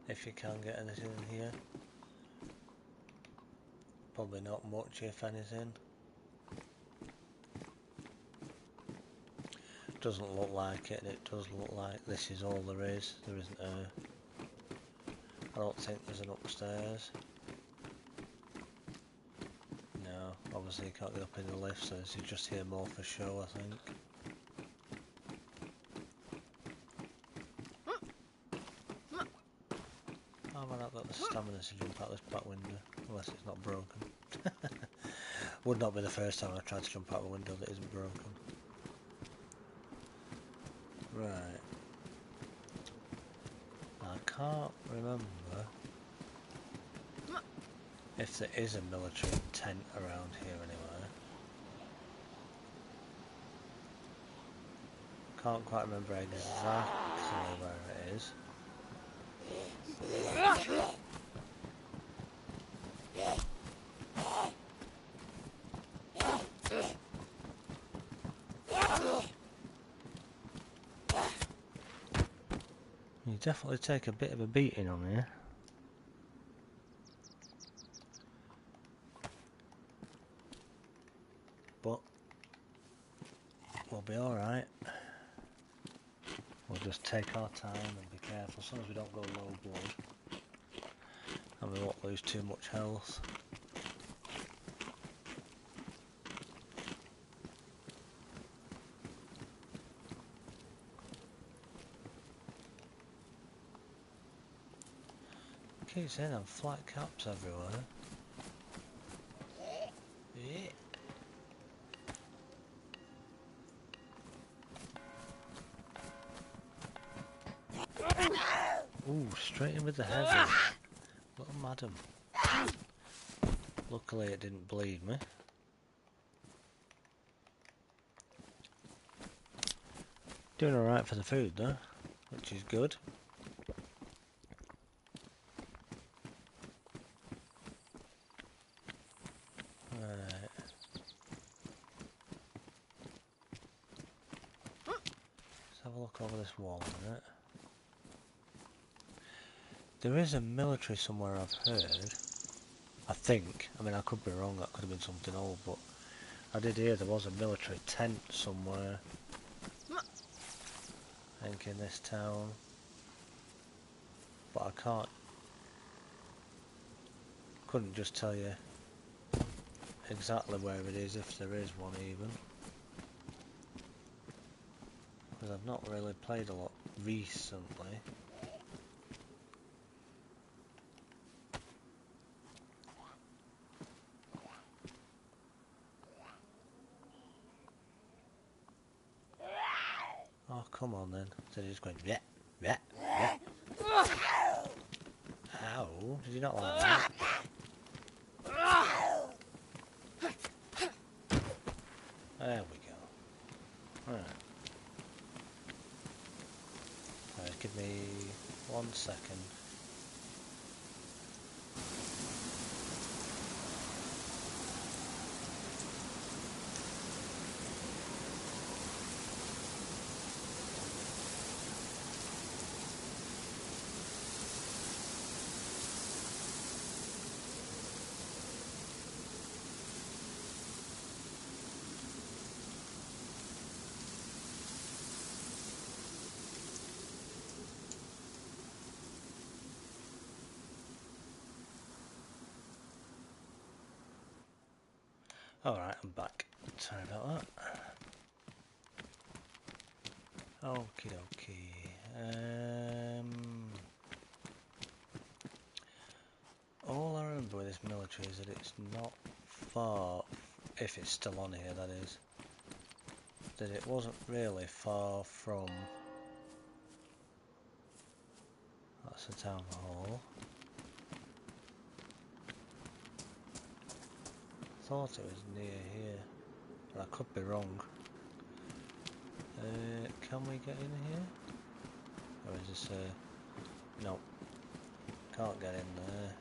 If you can get anything in here. Probably not much, if anything. Doesn't look like it, and it does look like this is all there is. There isn't a... I don't think there's an upstairs. No, obviously you can't get up in the lift, so this is just here more for show, I think. Oh man, I've got the stamina to jump out this back window, unless it's not broken. Would not be the first time I've tried to jump out a window that isn't broken. Right. I can't remember if there is a military tent around here anywhere. Can't quite remember exactly where it is. You definitely take a bit of a beating on here. But we'll be alright. We'll just take our time and be careful, as long as we don't go low blood. And we won't lose too much health. Keep saying them flat caps everywhere. Yeah. Ooh, straight in with the heavy. Little madam. Luckily it didn't bleed me. Doing alright for the food though, which is good. Right. Let's have a look over this wall a minute. There is a military somewhere I've heard. I think. I mean, I could be wrong, that could have been something old, but I did hear there was a military tent somewhere. I think in this town. But I couldn't just tell you exactly where it is, if there is one even. Because I've not really played a lot recently. Oh, come on then. So he's just going, yeah, yeah, yeah. Ow, did you not like that? There we go. Right. Alright, give me 1 second. Alright, I'm back. Sorry about that. Okie dokie. All I remember with this military is that it's not far, if it's still on here that is, that it wasn't really far from, that's the town hall. I thought it was near here, but I could be wrong. Can we get in here? Or is this no, can't get in there.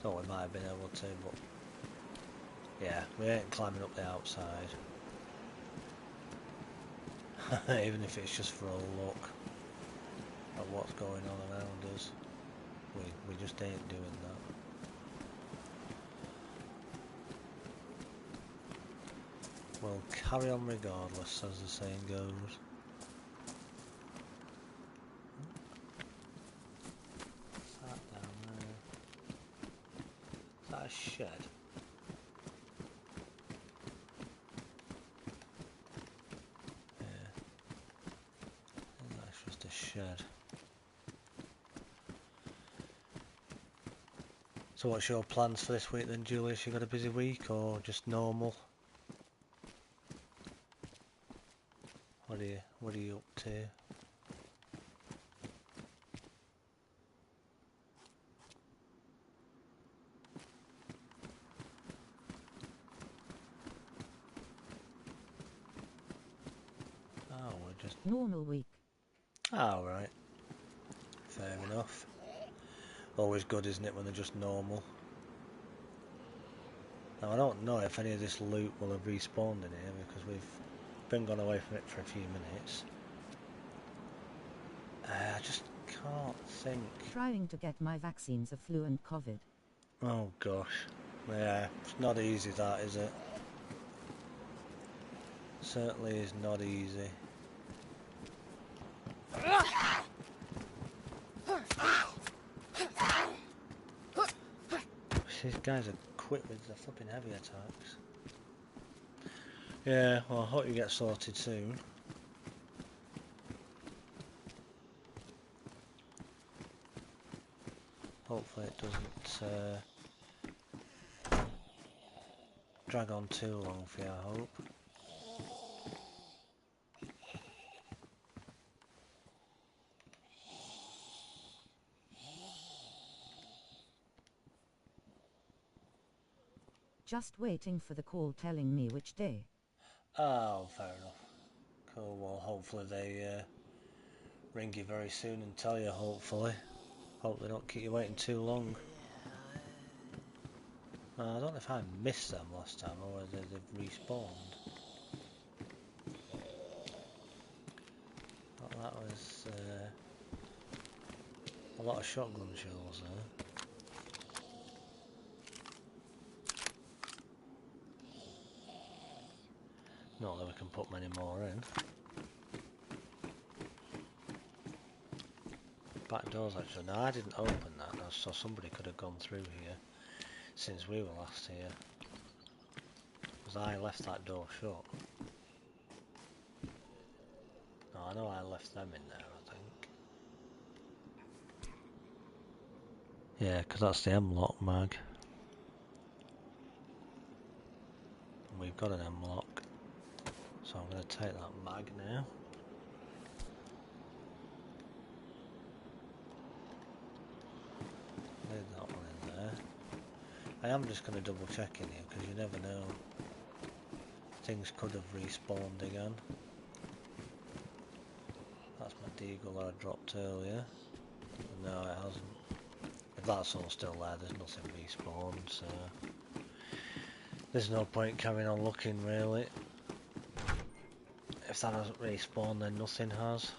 Thought we might have been able to, but yeah, we ain't climbing up the outside. Even if it's just for a look at what's going on around us, we just ain't doing that. We'll carry on regardless, as the saying goes. What's that down there? Is that a shed? Yeah. I think that's just a shed. So what's your plans for this week then, Julius? You got a busy week or just normal? What are you up to? Just Normal week. all right. Fair enough. Always good, isn't it, when they're just normal? Now I don't know if any of this loot will have respawned in here because we've been gone away from it for a few minutes. I just can't think. Trying to get my vaccines of flu and COVID. Oh gosh. Yeah, it's not easy that, is it? Certainly is not easy. These guys are quick with the flipping heavy attacks. Yeah, well I hope you get sorted soon. Hopefully it doesn't drag on too long for you, I hope. Just waiting for the call telling me which day. Oh, fair enough. Cool, well hopefully they ring you very soon and tell you, hopefully. Hope they don't keep you waiting too long. I don't know if I missed them last time or whether they've respawned. But that was a lot of shotgun shells there. Not that we can put many more in. Back doors actually. No, I didn't open that, so somebody could have gone through here since we were last here. Because I left that door shut. No, I know I left them in there, I think. Yeah, because that's the M-lock mag. And we've got an M-lock. So I'm going to take that mag now. Leave that one in there. I am just going to double check in here because you never know. Things could have respawned again. That's my deagle I dropped earlier. No, it hasn't. If that's all still there, there's nothing respawned, so there's no point carrying on looking really. If that hasn't respawned, then nothing has.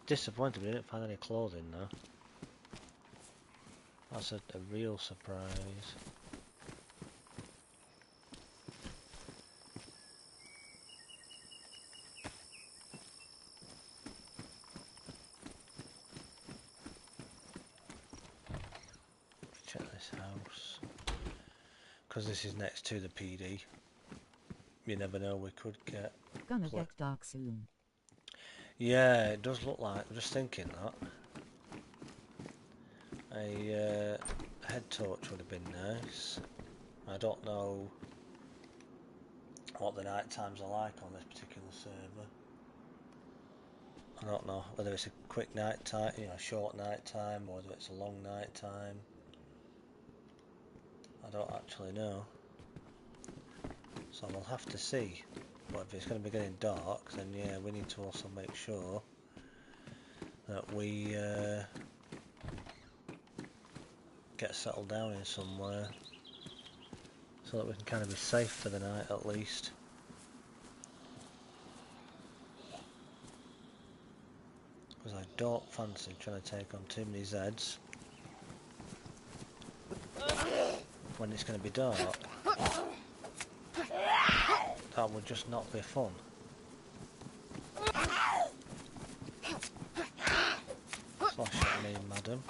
Disappointed we didn't find any clothing though. That's a real surprise. Check this house. Because this is next to the PD. You never know, we could get... Gonna get dark soon. Yeah, it does look like. I'm just thinking that. A head torch would have been nice. I don't know what the night times are like on this particular server. I don't know whether it's a quick night time, you know, short night time, or whether it's a long night time. I don't actually know. So we'll have to see. But if it's going to be getting dark, then yeah, we need to also make sure that we get settled down in somewhere so that we can kind of be safe for the night at least. Because I don't fancy trying to take on too many Zeds when it's going to be dark. That would just not be fun. Flash at me, madam.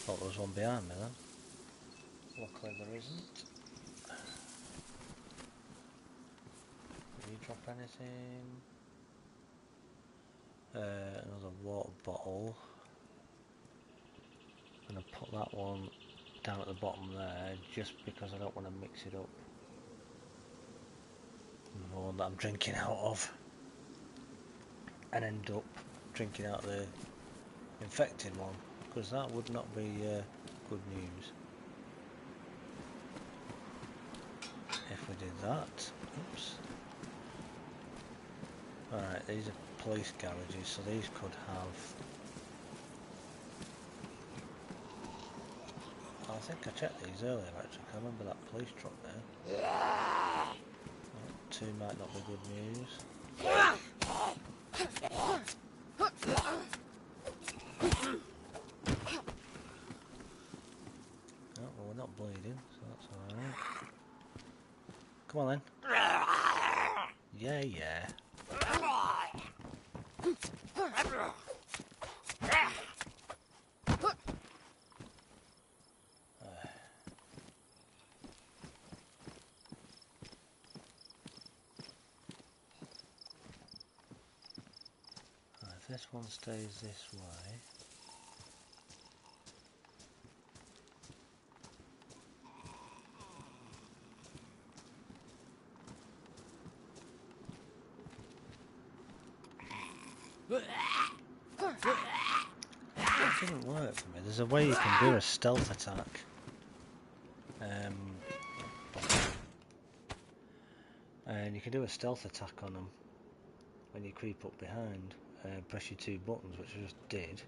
Thought there was one behind me then. Luckily there isn't. Did you drop anything? Another water bottle. I'm going to put that one down at the bottom there just because I don't want to mix it up with the one that I'm drinking out of and end up drinking out the infected one, because that would not be good news if we did that. Oops. Alright, these are police garages, so these could have... I think I checked these earlier actually, I remember that police truck there. Oh, 2 might not be good news. Oh, well, we're not bleeding, so that's alright. Come on then. Yeah, yeah. If this one stays this way, it didn't work for me. There's a way you can do a stealth attack. And you can do a stealth attack on them when you creep up behind. Press your 2 buttons, which I just did.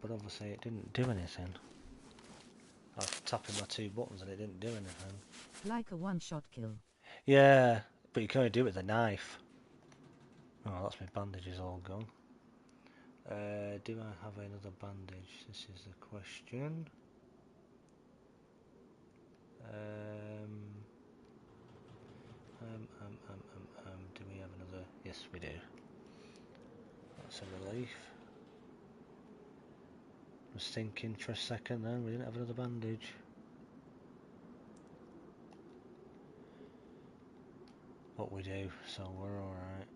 But obviously it didn't do anything. I was tapping my 2 buttons and it didn't do anything. Like a one-shot kill. Yeah, but you can only do it with a knife. Oh, that's my bandages all gone. Do I have another bandage? This is the question. Do we have another? Yes, we do. That's a relief. I was thinking for a second then, we didn't have another bandage. But we do, so we're alright.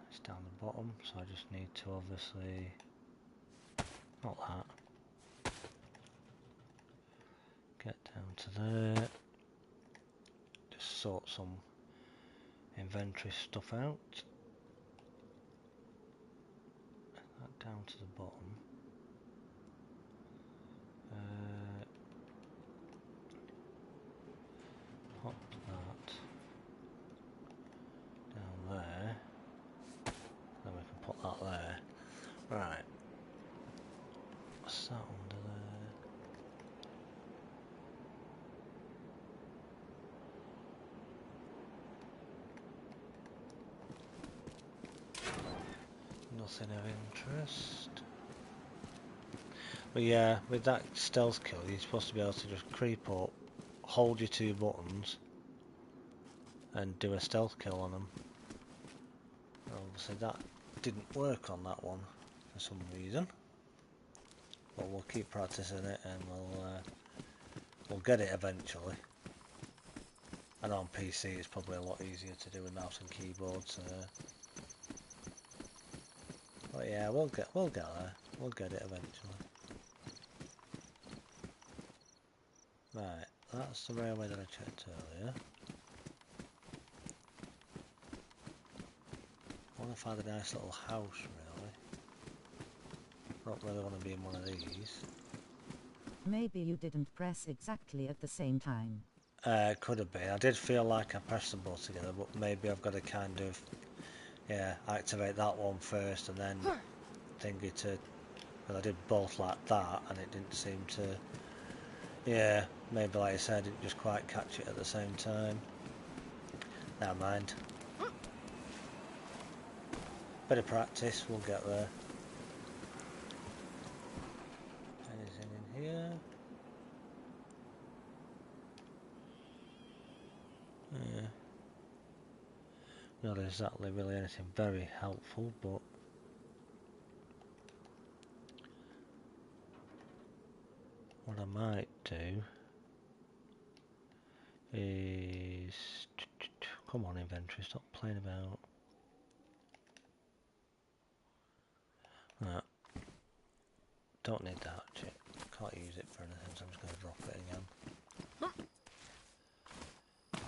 It's down the bottom, so I just need to obviously... Not that. Get down to there. Just sort some inventory stuff out. That down to the bottom. Pop that down there. Then we can put that there. Right. What's that under there? Nothing of interest. But yeah, with that stealth kill, you're supposed to be able to just creep up, hold your 2 buttons, and do a stealth kill on them. Obviously that didn't work on that one for some reason. But we'll keep practicing it and we'll get it eventually. And on PC it's probably a lot easier to do with mouse and keyboard. So. But yeah, we'll get there. We'll get it eventually. Right, that's the railway that I checked earlier. I want to find a nice little house, really. I don't really want to be in one of these. Maybe you didn't press exactly at the same time. Could have been. I did feel like I pressed them both together, but maybe I've got to kind of, yeah, activate that one first and then thingy to... Well, I did both like that and it didn't seem to... Yeah, maybe like I said, I didn't just quite catch it at the same time. Never mind. Bit of practice, we'll get there. Anything in here? Yeah. Not exactly really anything very helpful, but... What I might do is... Come on, inventory, stop playing about. No. Don't need that hatchet. Can't use it for anything, so I'm just going to drop it again.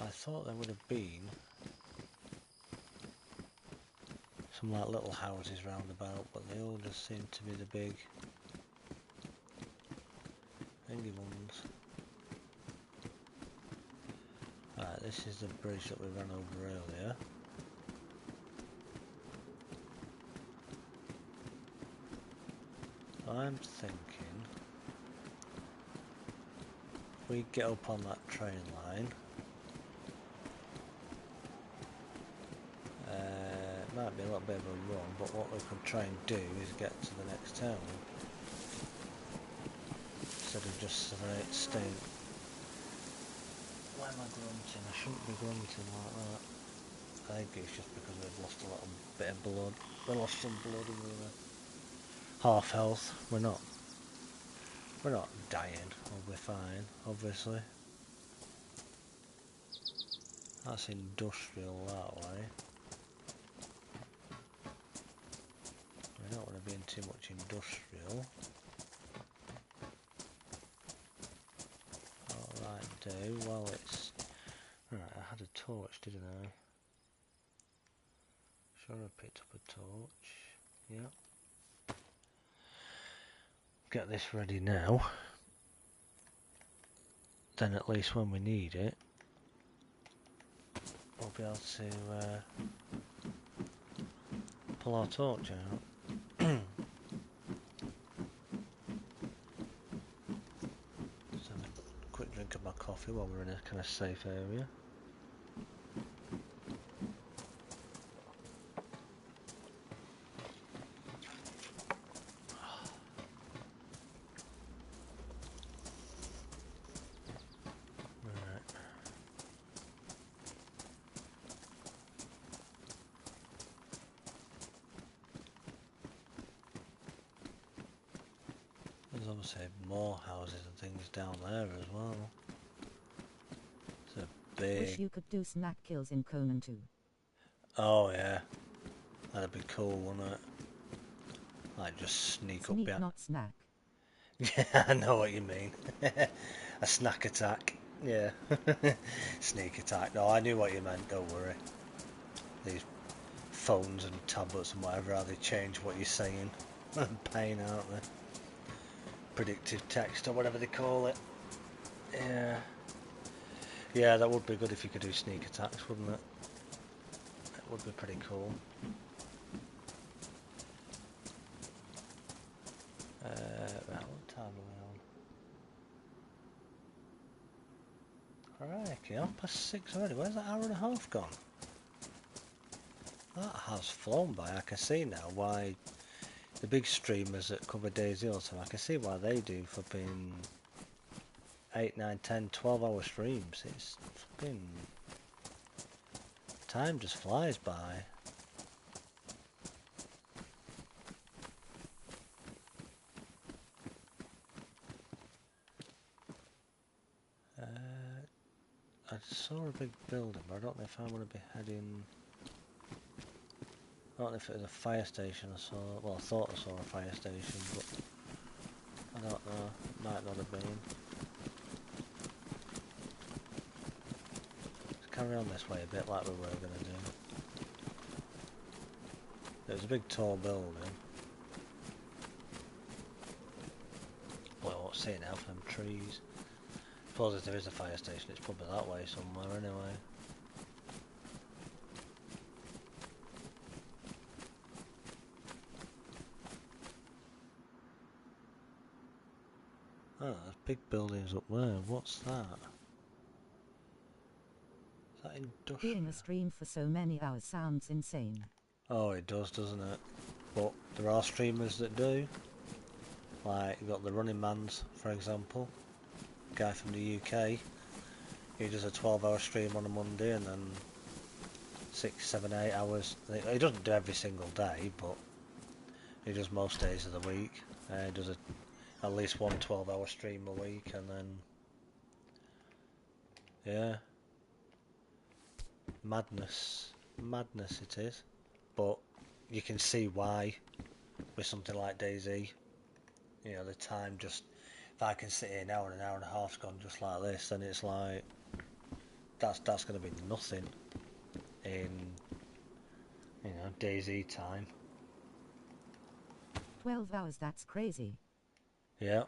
I thought there would have been some like little houses round about, but they all just seem to be the big thingy ones. Right, this is the bridge that we ran over earlier. I'm thinking if we get up on that train line, it might be a little bit of a run, but what we could try and do is get to the next town instead of just staying. Why am I grunting? I shouldn't be grunting like that. I think it's just because we've lost a little bit of blood. We lost some blood and we were half health. We're not dying. We'll be fine, obviously. That's industrial that way. We don't want to be in too much industrial. Alright, do. Well, it's... Right, I had a torch, didn't I? Sure, I picked up a torch. Yep. Get this ready now. Then at least when we need it, we'll be able to pull our torch out. Just have a quick drink of my coffee while we're in a kind of safe area. There's obviously more houses and things down there as well. It's a big... Wish you could do snack kills in Conan too. Oh yeah, that'd be cool, wouldn't it? Like just sneak up behind. Not snack. Yeah, I know what you mean. A snack attack. Yeah. Sneak attack. No, I knew what you meant, don't worry. These phones and tablets and whatever, how they change what you're saying. Pain, aren't they? Predictive text or whatever they call it. Yeah. Yeah, that would be good if you could do sneak attacks, wouldn't it? That would be pretty cool. Right, what time are we on? Crikey, 6:30 already. Where's that hour and a half gone? That has flown by. I can see now why the big streamers that cover DayZ all the time, I can see why they do fucking 8, 9, 10, 12 hour streams. It's fucking... time just flies by. I saw a big building, but I don't know if I want to be heading... I don't know if it was a fire station I saw. Well, I thought I saw a fire station, but I don't know. It might not have been. Let's carry on this way a bit like we were going to do. It was a big tall building. Well, I won't see it now from them trees. I suppose if there is a fire station, it's probably that way somewhere anyway. Oh, there's big buildings up there. What's that? Is that industrial? Doing a stream for so many hours sounds insane. Oh, it does, doesn't it? But there are streamers that do. Like, you've got the Running Mans, for example. Guy from the UK. He does a 12-hour stream on a Monday and then 6, 7, 8 hours. He doesn't do every single day, but he does most days of the week. He does at least one 12-hour stream a week, and then yeah, madness it is. But you can see why with something like DayZ. You know, the time just, if I can sit here now and an hour and a half's gone just like this, then it's like that's going to be nothing in, you know, DayZ time. 12 hours, that's crazy. Yeah.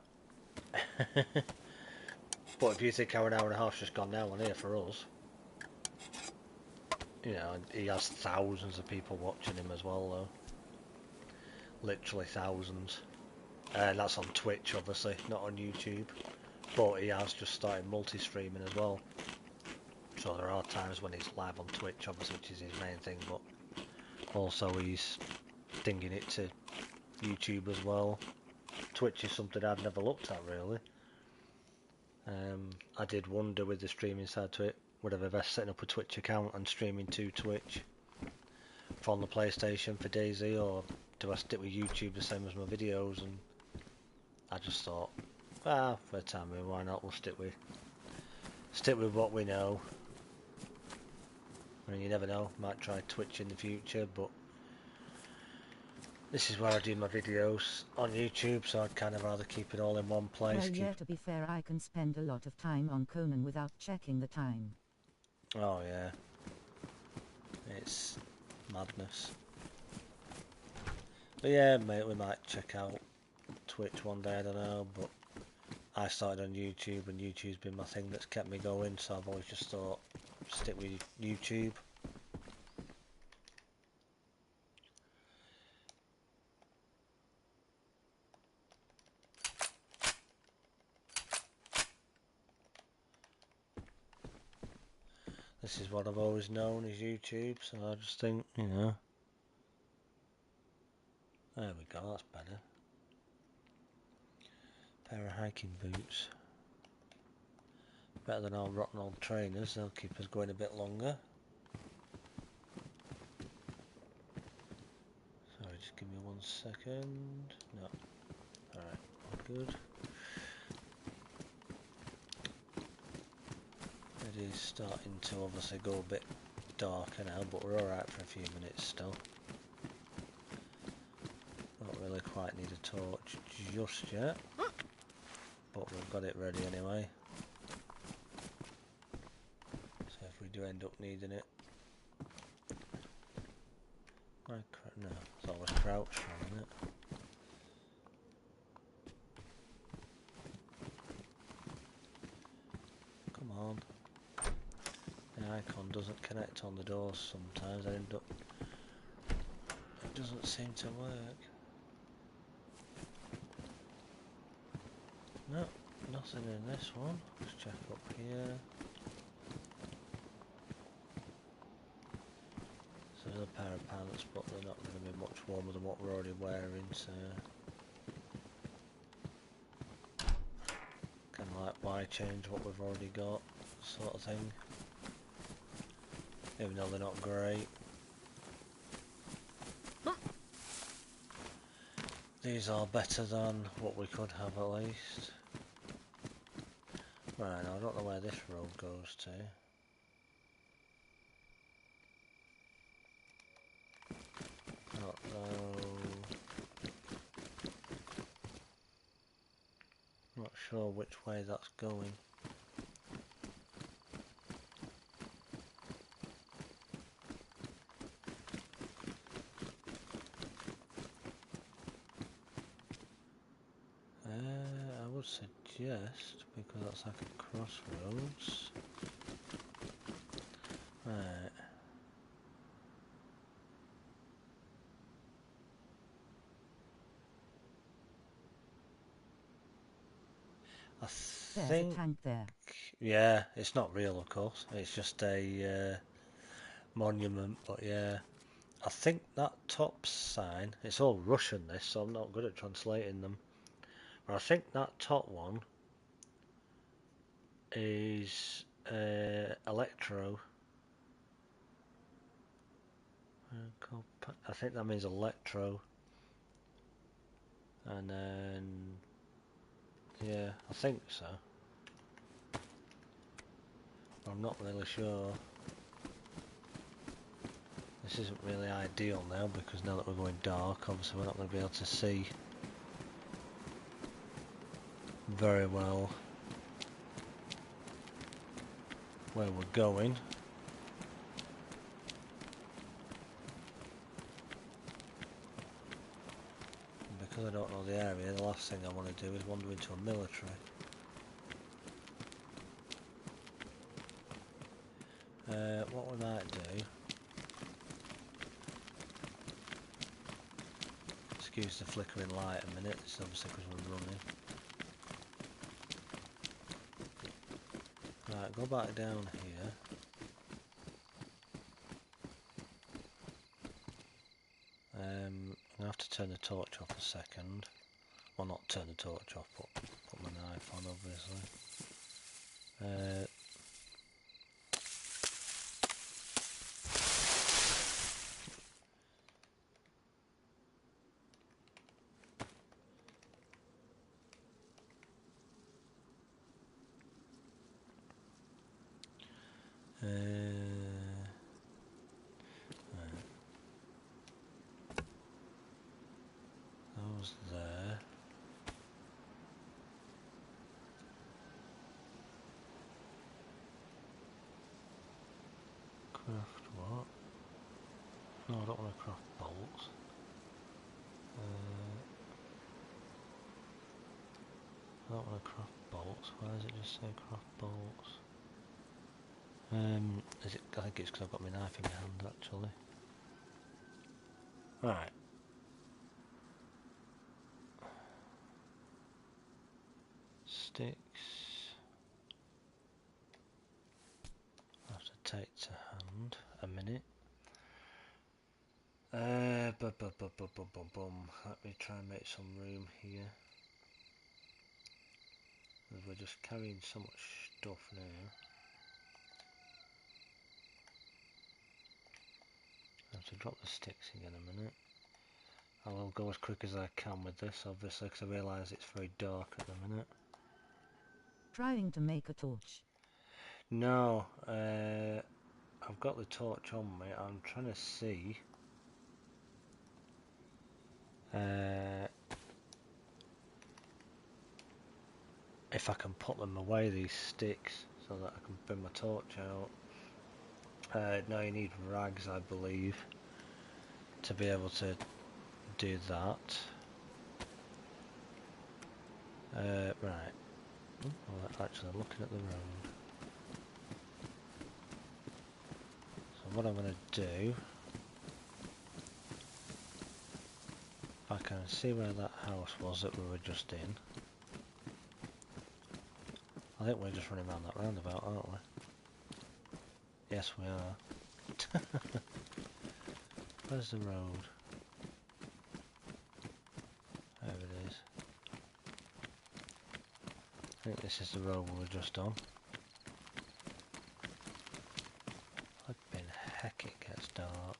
But if you think hour and a half's just gone now on here for us, you know, he has thousands of people watching him as well, though. Literally thousands. And that's on Twitch, obviously, not on YouTube. But he has just started multi-streaming as well. So there are times when he's live on Twitch, obviously, which is his main thing, but also he's dinging it to YouTube as well. Twitch is something I've never looked at, really. I did wonder with the streaming side to it, would I be best setting up a Twitch account and streaming to Twitch from the PlayStation for DayZ, or do I stick with YouTube the same as my videos? And I just thought, well, for the time being, why not? We'll stick with what we know. I mean, you never know, might try Twitch in the future, but this is where I do my videos on YouTube, so I'd kind of rather keep it all in one place. Well, yeah, to be fair, I can spend a lot of time on Conan without checking the time. Oh yeah, it's madness. But yeah, mate, we might check out Twitch one day, I don't know, but I started on YouTube and YouTube's been my thing that's kept me going, so I've always just thought, stick with YouTube. This is what I've always known is YouTube, so I just think, you know. There we go, that's better. Pair of hiking boots. Better than our rotten old trainers, they'll keep us going a bit longer. Sorry, just give me 1 second. No. Alright, good. It is starting to obviously go a bit darker now, but we're alright for a few minutes still. Don't really quite need a torch just yet, but we've got it ready anyway. So if we do end up needing it, no, it's always crouched on, isn't it? Come on. The icon doesn't connect on the doors sometimes. I end up. It doesn't seem to work. No, nothing in this one. Let's check up here. So there's a pair of pants, but they're not going to be much warmer than what we're already wearing, so kind of like why change what we've already got, sort of thing. Even though they're not great. These are better than what we could have at least. Right, now I don't know where this road goes to. Don't know. Not sure which way that's going. I would suggest, because that's like a crossroads. Right. There's a tank there. Yeah, it's not real, of course. It's just a monument, but yeah. I think that top sign, it's all Russian this, so I'm not good at translating them. But I think that top one is electro. I think that means electro. And then, yeah, I think so. I'm not really sure. This isn't really ideal now, because now that we're going dark, obviously we're not going to be able to see very well where we're going. And because I don't know the area, the last thing I want to do is wander into a military. What we might do use the flickering light a minute. It's obviously because we're running. Right, go back down here. I'm gonna have to turn the torch off a second. Well, not turn the torch off, but put my knife on, obviously. Right. Those there. Craft what? No, I don't want to craft bolts. I don't want to craft bolts. Why does it just say craft bolts? Is it? I think it's because I've got my knife in my hand actually. Right. Sticks. I have to take to hand a minute. Let me try and make some room here. As we're just carrying so much stuff now. I have to drop the sticks again a minute. I will go as quick as I can with this, obviously, because I realise it's very dark at the minute. Trying to make a torch. No, I've got the torch on me. I'm trying to see if I can put them away, these sticks, so that I can bring my torch out. No, you need rags, I believe, to be able to do that. Right. Well, actually, looking at the road. So what I'm going to do, if I can see where that house was that we were just in. I think we're just running around that roundabout, aren't we? Yes, we are. Where's the road? There it is. I think this is the road we were just on. Flipping heck, it gets dark.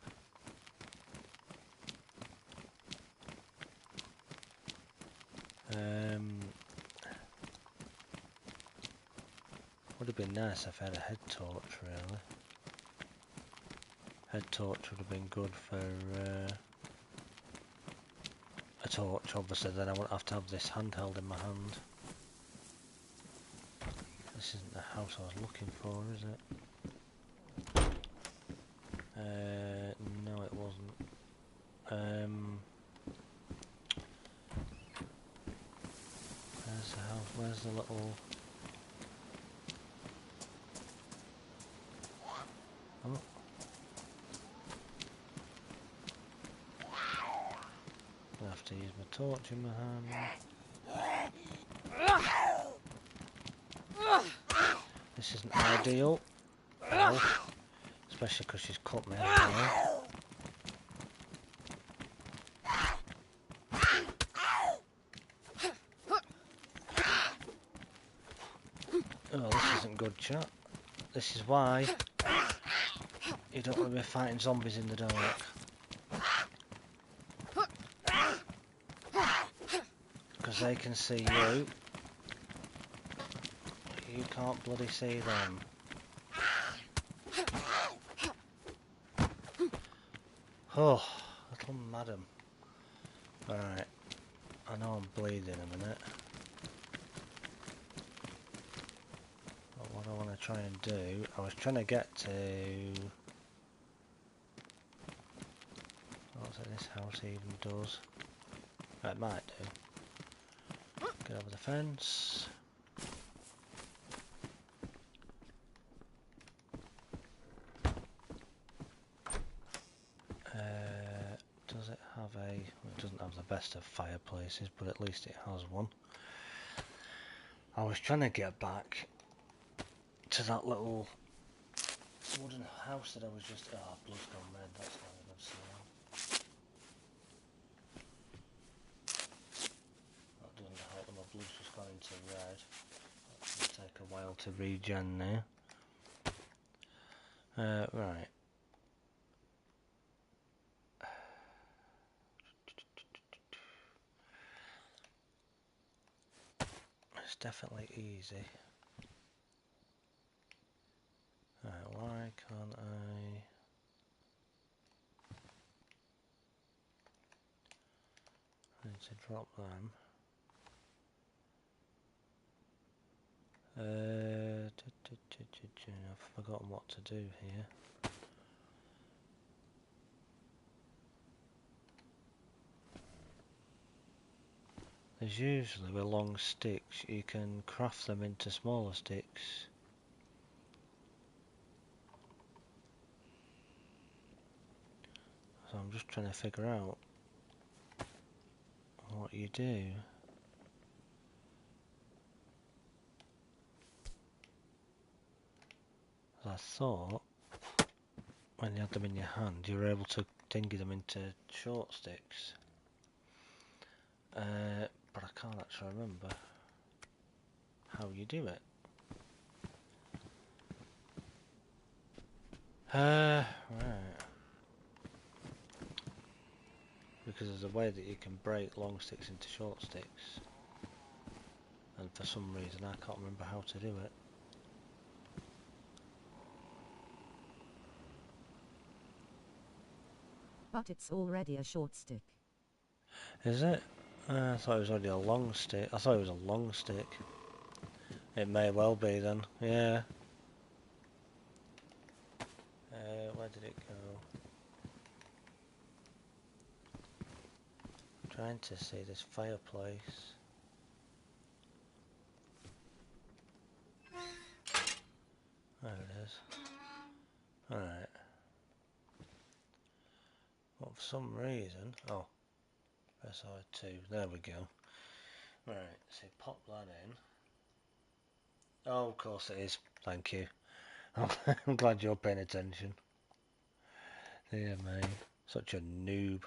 Would have been nice if I had a head torch, really. Head torch would have been good for a torch, obviously, then I wouldn't have to have this handheld in my hand. This isn't the house I was looking for, is it? No, it wasn't. Where's the house? Where's the little... Oh. I have to use my torch in my hand. This isn't ideal. No. Especially because she's cut me anyway. Oh, this isn't good, chat. This is why you don't want to be fighting zombies in the dark. Because they can see you. You can't bloody see them. Oh, little madam. Right. I know I'm bleeding a minute. But what I want to try and do, I was trying to get to... What's it this house even does? It might do. Get over the fence. Does it have a... Well, it doesn't have the best of fireplaces, but at least it has one. I was trying to get back to that little wooden house that I was just... Oh, blood's gone red, that's not a good sign. That doesn't help that my blood's just gone into red. That's going to take a while to regen now. Right. It's definitely easy. Right, why can't I... I need to drop them. I've forgotten what to do here. There's usually with long sticks, you can craft them into smaller sticks. So I'm just trying to figure out what you do. I thought when you had them in your hand, you were able to dingy them into short sticks. But I can't actually remember how you do it. Right. Because there's a way that you can break long sticks into short sticks. And for some reason I can't remember how to do it. But it's already a short stick. Is it? I thought it was already a long stick. I thought it was a long stick. It may well be then, yeah. Where did it go? I'm trying to see this fireplace. There it is. Alright. Well, for some reason... Oh. Press R2. There we go. Right, so pop that in. Oh, of course it is. Thank you. I'm glad you're paying attention. Dear me. Such a noob.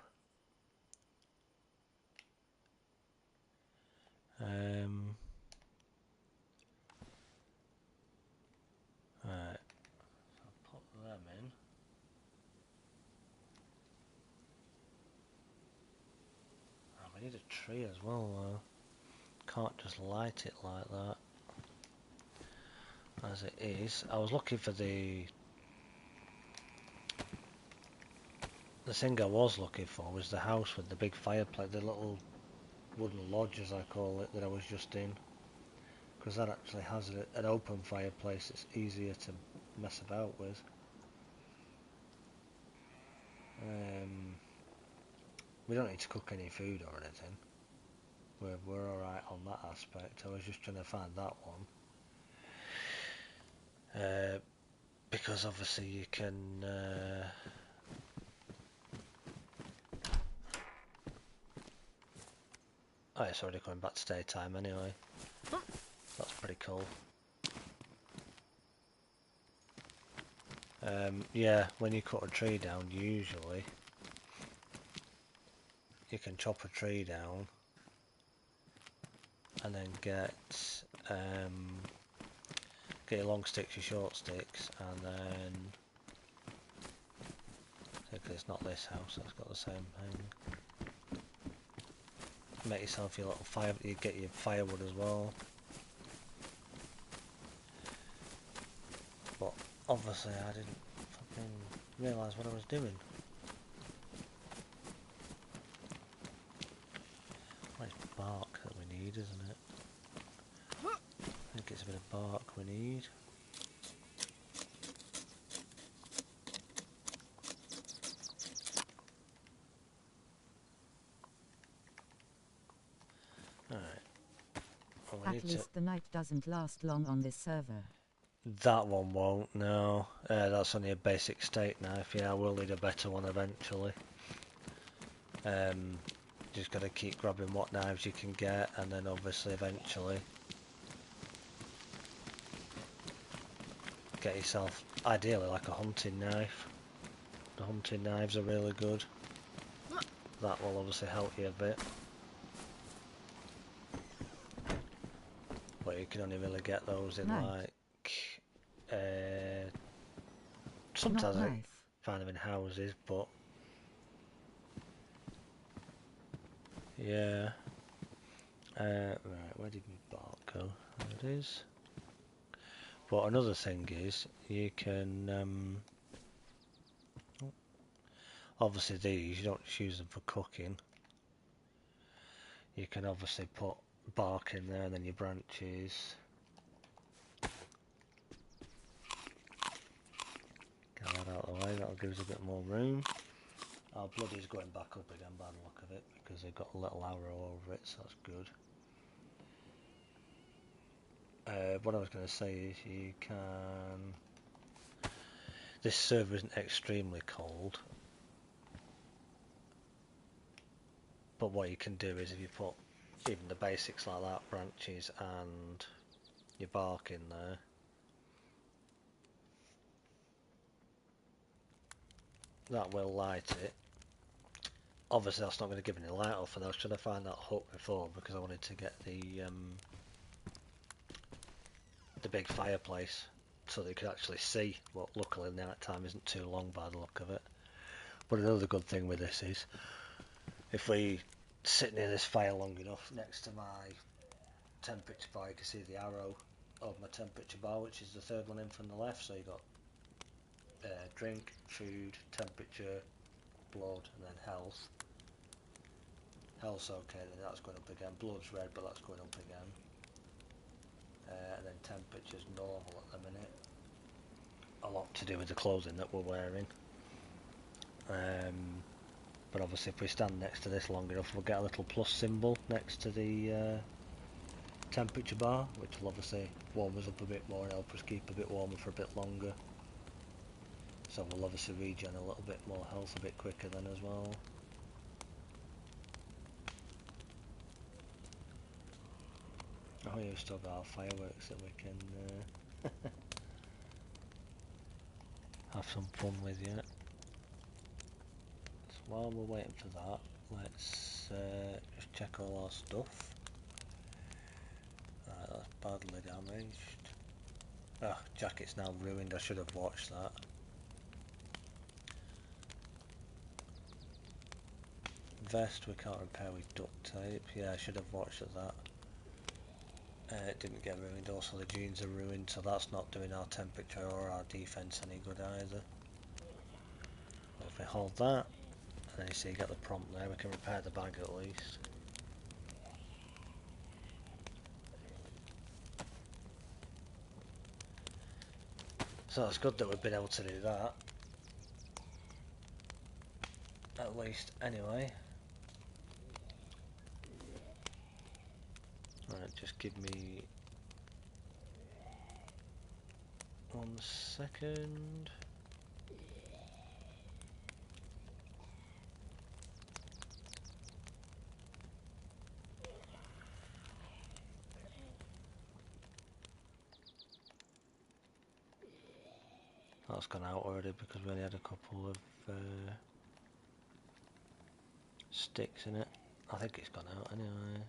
Right. So I'll pop them in. Oh, we need a tree as well though. Can't just light it like that. As it is. I was looking for the thing I was looking for was the house with the big fireplace, the little wooden lodge as I call it, that I was just in. Because that actually has an open fireplace, it's easier to mess about with. We don't need to cook any food or anything. We're alright on that aspect. I was just trying to find that one. Because obviously you can... Oh, it's already coming back to daytime anyway. That's pretty cool. Yeah, when you cut a tree down, usually you can chop a tree down and then get your long sticks, your short sticks, and then it's not this house that's got the same thing. Make yourself your little fire. You get your firewood as well. But obviously, I didn't fucking realise what I was doing. Well, it's bark that we need, isn't it? I think it's a bit of bark we need. Alright. Well, At least the night doesn't last long on this server. That one won't, no. That's only a basic steak knife. Yeah, I will need a better one eventually. Just got to keep grabbing what knives you can get, and then obviously eventually get yourself, ideally, like a hunting knife. The hunting knives are really good. That will obviously help you a bit. But you can only really get those in like sometimes I find them in houses, but yeah. Right, where did my bark go? There it is. But another thing is you can obviously these you don't just use them for cooking. You can obviously put bark in there and then your branches. Get that out of the way, that'll give us a bit more room. Our blood is going back up again by the look of it because they've got a little arrow over it, so that's good. What I was going to say is you can... This server isn't extremely cold, but what you can do is if you put even the basics like that, branches and your bark in there, that will light it. Obviously that's not going to give any light off, and I was trying to find that hook before because I wanted to get the big fireplace so that you could actually see, but luckily night time isn't too long by the look of it. But another good thing with this is if we sit near this fire long enough next to my temperature bar, you can see the arrow of my temperature bar, which is the third one in from the left. So you got drink, food, temperature, blood, and then health. Health's okay, then that's going up again. Blood's red, but that's going up again. And then temperature's normal at the minute. A lot to do with the clothing that we're wearing. But obviously if we stand next to this long enough, we'll get a little plus symbol next to the temperature bar, which will obviously warm us up a bit more and help us keep a bit warmer for a bit longer. So we'll obviously regen a little bit more health a bit quicker then as well. Oh yeah, we've still got our fireworks that we can have some fun with yet. So while we're waiting for that, let's just check all our stuff. Right, that's badly damaged. Ah, jacket's now ruined, I should have watched that. Vest we can't repair with duct tape. Yeah, I should have watched at that. It didn't get ruined. Also the jeans are ruined, so that's not doing our temperature or our defense any good either. But if we hold that, and then you see you get the prompt there, we can repair the bag at least. So it's good that we've been able to do that. At least, anyway. Right, just give me 1 second. That's gone out already because we only had a couple of sticks in it. I think it's gone out anyway.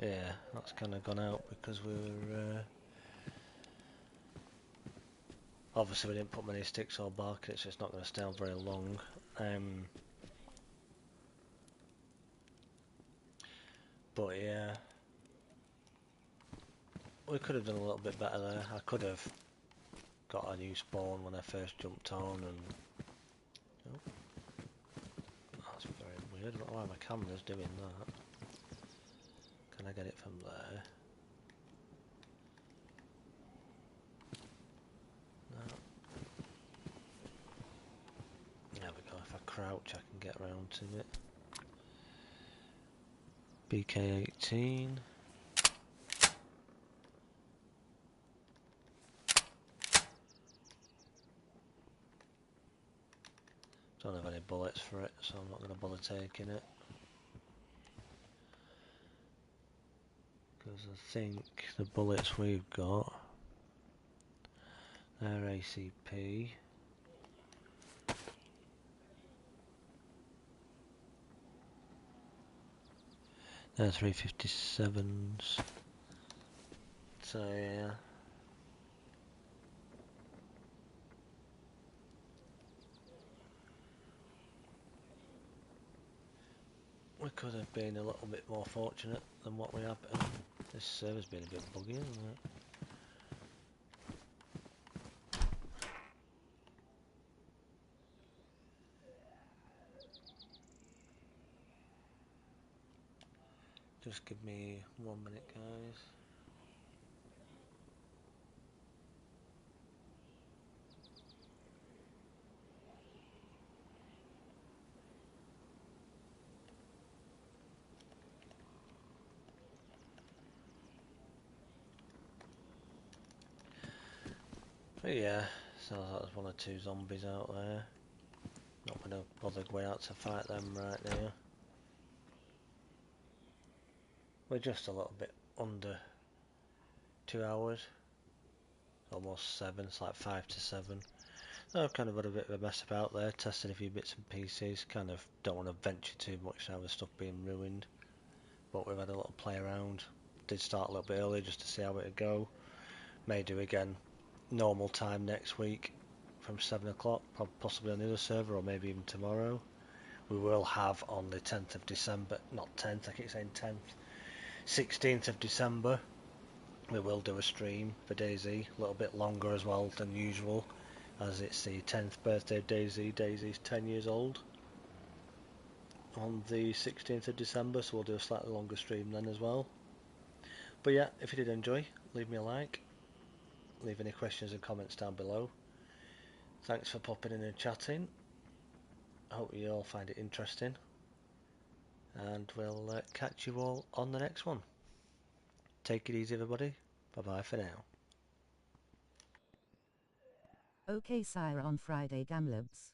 Yeah, that's kind of gone out because we were obviously we didn't put many sticks or bark in it, so it's not going to stay on very long. But yeah, we could have done a little bit better there. I could have got a new spawn when I first jumped on, and oh, that's very weird. I don't know why my camera's doing that. Can I get it from there? No. There we go. If I crouch, I can get around to it. BK18. Don't have any bullets for it, so I'm not going to bother taking it. Because I think the bullets we've got, they're ACP. They're 357s. So yeah. We could have been a little bit more fortunate than what we have been. This server's been a bit buggy, isn't it? Just give me 1 minute, guys. But yeah, sounds like there's 1 or 2 zombies out there. Not gonna bother going out to fight them right now. We're just a little bit under 2 hours. Almost 7, it's like 5 to 7. So I've kind of had a bit of a mess about there, testing a few bits and pieces. Kind of don't want to venture too much now with stuff being ruined. But we've had a little play around. Did start a little bit early just to see how it would go. May do again normal time next week from 7 o'clock, possibly on the other server, or maybe even tomorrow. We will have on the 10th of December, not 10th, I keep saying 10th, 16th of December, we will do a stream for DayZ, a little bit longer as well than usual, as it's the 10th birthday of DayZ. DayZ's 10 years old on the 16th of December, so we'll do a slightly longer stream then as well. But yeah, if you did enjoy, leave me a like, leave any questions and comments down below. Thanks for popping in and chatting. I hope you all find it interesting, and we'll catch you all on the next one. Take it easy, everybody. Bye bye for now. Okay, sire, on Friday, Gamlabs.